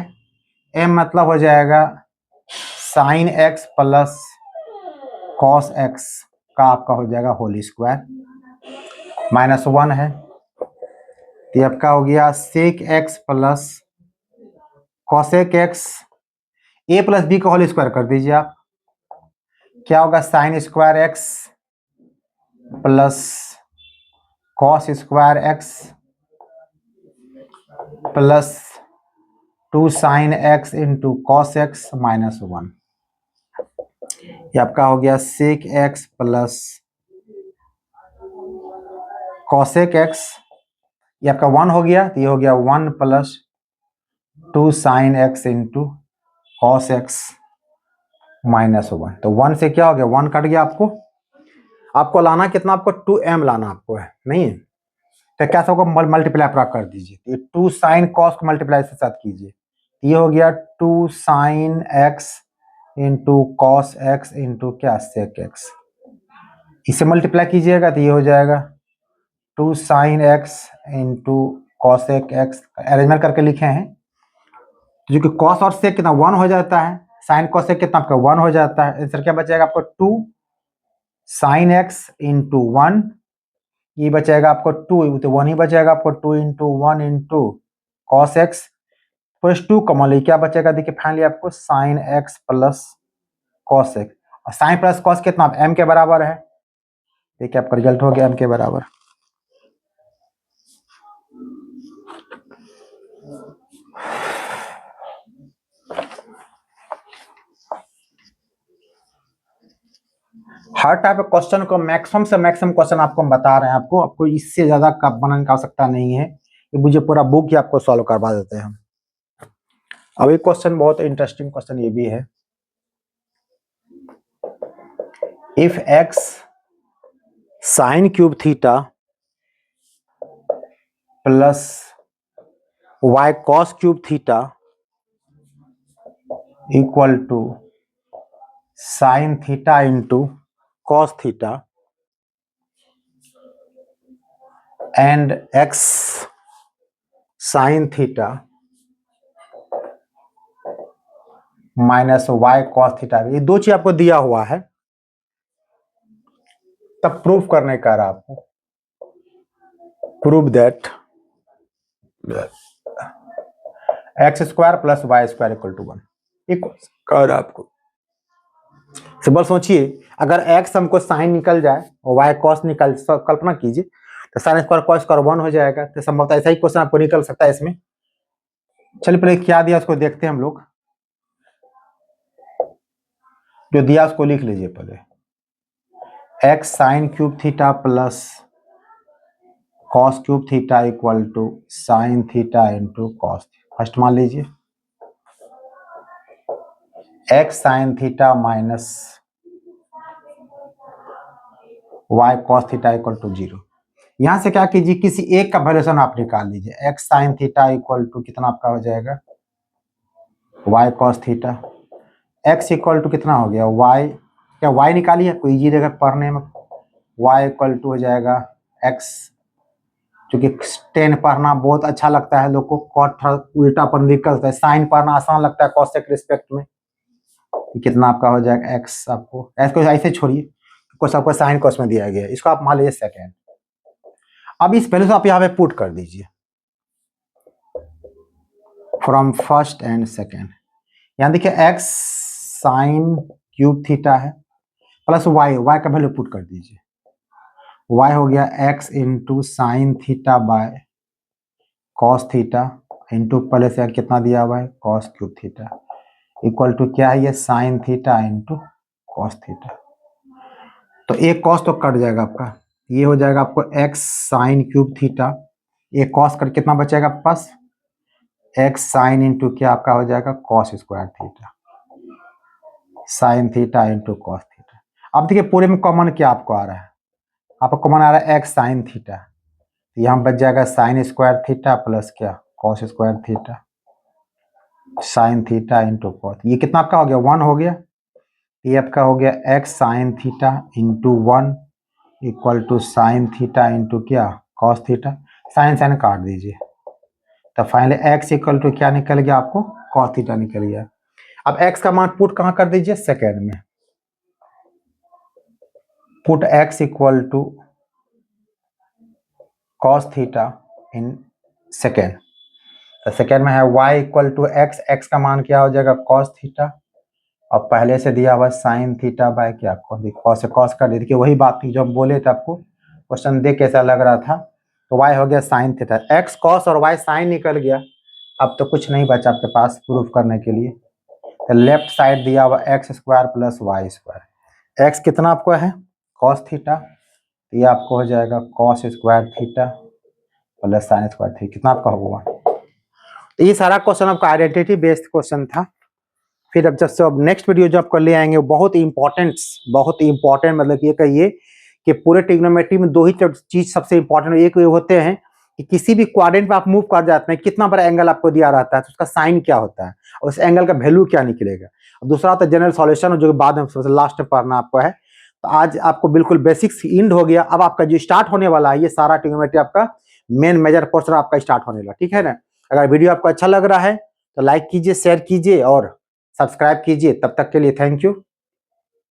एम मतलब हो जाएगा sign X plus cos x का आपका हो जाएगा होल स्क्वायर माइनस 1 है। तो आपका हो गया sec x plus cosec x, a plus b का होल स्क्वायर कर दीजिए आप, क्या होगा sine square x plus cos square x plus 2 sine x into cos x minus 1। ये आपका हो गया sec x plus cosec x, ये आपका 1 हो गया, तो ये हो गया 1 plus 2 sine x into cos x minus 1। तो 1 से क्या हो गया, 1 कट गया। आपको लाना कितना, आपको 2m लाना आपको है, नहीं तो क्या सबको मल्टीप्लाई आप कर दीजिए, 2 साइन कॉस को मल्टीप्लाई से साथ कीजिए, ये हो गया 2 sine x into cos x into क्या सेक एक्स, इसे मल्टीप्लाई कीजिएगा तो ये हो जाएगा 2 sine x into cosec x, arrangement करके लिखे हैं, जो कि कॉस और सेक कितना 1 हो जाता है, साइन कॉसेक कितना आपका 1 हो जाता है। आंसर क्या बचेगा आपको 2 साइन एक्स इंटू 1, ये बचेगा आपको 2, तो 1 ही बचेगा आपको, 2 into 1 into cos x plus 2 common ले क्या बचेगा, देखिए फाइनली आपको sign X plus cos x, और साइन प्लस कॉस कितना m के बराबर है, देखिए आपका रिजल्ट हो गया m के बराबर। हर टाइप ऑफ क्वेश्चन को मैक्सिमम से मैक्सिमम क्वेश्चन आपको हम बता रहे हैं, आपको इससे ज्यादा बनाने की आवश्यकता नहीं है, ये मुझे पूरा बुक ही आपको सॉल्व करवा देते हैं हम। अब एक क्वेश्चन बहुत इंटरेस्टिंग क्वेश्चन ये भी है, if X sine cube theta plus Y cos cube theta equal to sine theta into cos theta and X sine theta minus Y cos theta, ये दो चीज आपको दिया हुआ है, तब प्रूफ करने का रहा आपको, prove that X square plus Y square equal to 1, एक कर आपको सिंपल सोचिए, अगर x हमको साइन निकल जाए और y कॉस निकल, कल्पना कीजिए तो साइन स्क्वायर कॉस स्क्वायर 1 हो जाएगा, तो संभवतः ऐसा ही क्वेश्चन आपको निकल सकता है इसमें। चलिए पहले क्या दिया उसको देखते हैं हम लोग। जो दिया उसको लिख लीजिए पहले, X sine cube theta plus cos cube theta equal to sine theta into cos. First मान लीजिए X sine theta minus Y cos theta equal to 0। यहां से क्या कीजिए, किसी एक का वैल्यूएशन आप निकाल लीजिए। X sine theta equal to कितना आपका हो जाएगा, Y cos theta. X equal to कितना हो गया, वाई, क्या वाई निकालिए, कोई इजी रहेगा पढ़ने में। वाई इक्वल टू हो जाएगा एक्स, क्योंकि टेन पढ़ना बहुत अच्छा लगता है लोग को, कॉट थोड़ा उल्टा पर दिक्कत होता है, साइन पढ़ना आसान लगता है कॉस के रिस्पेक्ट में। कितना आपका हो जाएगा एक्स, आपको ऐसे ऐसे छोड़िए, कुछ आपको साइन कॉस में दिया गया है, इसको आप मान लीजिए सेकेंड। अब इस वैल्यू से आप यहाँ पे पुट कर दीजिए फ्रॉम फर्स्ट एंड सेकेंड। यहाँ देखिए एक्स साइन क्यूब थीटा है प्लस वाई, वाई का वैल्यू पुट कर दीजिए। वाई हो गया X into sine theta by cos theta into पहले से कितना दिया हुआ है cos cube theta equal to क्या है ये sine theta into cos theta. तो एक कॉस तो कट जाएगा आपका, ये हो जाएगा आपको एक्स साइन क्यूब थीटा, एक कॉस कट कितना बचेगा आपके पास, एक्स साइन इंटू क्या आपका हो जाएगा cos square theta, sign theta into cos theta. अब देखिए पूरे में कॉमन क्या आपको आ रहा है, आपको कॉमन आ रहा है एक्स साइन थीटा, यहाँ बच जाएगा साइन स्क्वायर थीटा प्लस क्या cos square theta, sign theta into cos. ये कितना आपका हो गया 1 हो गया, ये आपका हो गया X sine theta into 1 equal to sine theta into क्या कॉस थीटा। साइन साइन काट दीजिए, तो फाइनली एक्स इक्वल टू क्या निकल गया आपको कॉस थीटा निकल गया। अब एक्स का मान पुट कहाँ कर दीजिए सेकेंड में, put X equal to cos theta in second. तो सेकेंड में है y equal to X, X का मान क्या हो जाएगा कॉस थीटा, और पहले से दिया हुआ साइन थीटा बाय क्या कॉस से कॉस कर देखिए वही बात थी जो हम बोले थे आपको, क्वेश्चन देख कैसा लग रहा था। तो y हो गया साइन थीटा, x कॉस और y साइन निकल गया, अब तो कुछ नहीं बचा आपके पास प्रूफ करने के लिए। तो लेफ्ट साइड दिया हुआ X square plus Y square, X कितना आपको है कॉस थीटा, ये आपको हो जाएगा cos square theta plus sine square theta, कितना आपका होगा। तो ये सारा क्वेश्चन आपका आइडेंटिटी बेस्ड क्वेश्चन था। फिर अब जब से अब नेक्स्ट वीडियो जो आपको ले आएंगे वो बहुत ही इंपॉर्टेंट मतलब ये कहिए कि पूरे ट्रिग्नोमेट्री में दो ही चीज सबसे इंपॉर्टेंट एक होते हैं कि किसी भी क्वाड्रेंट पे आप मूव कर जाते हैं कितना बड़ा एंगल आपको दिया रहता है तो उसका साइन क्या होता है और उस एंगल का वैल्यू क्या निकलेगा। और दूसरा होता है जनरल सॉल्यूशन जो बाद में लास्ट में पढ़ना आपको है। तो आज आपको बिल्कुल बेसिक्स इंड हो गया, अब आपका जो स्टार्ट होने वाला है ये सारा ट्रिग्नोमेट्री आपका मेन मेजर पोर्शन आपका स्टार्ट होने वाला, ठीक है ना। अगर वीडियो आपको अच्छा लग रहा है तो लाइक कीजिए, शेयर कीजिए और सब्सक्राइब कीजिए। तब तक के लिए थैंक यू।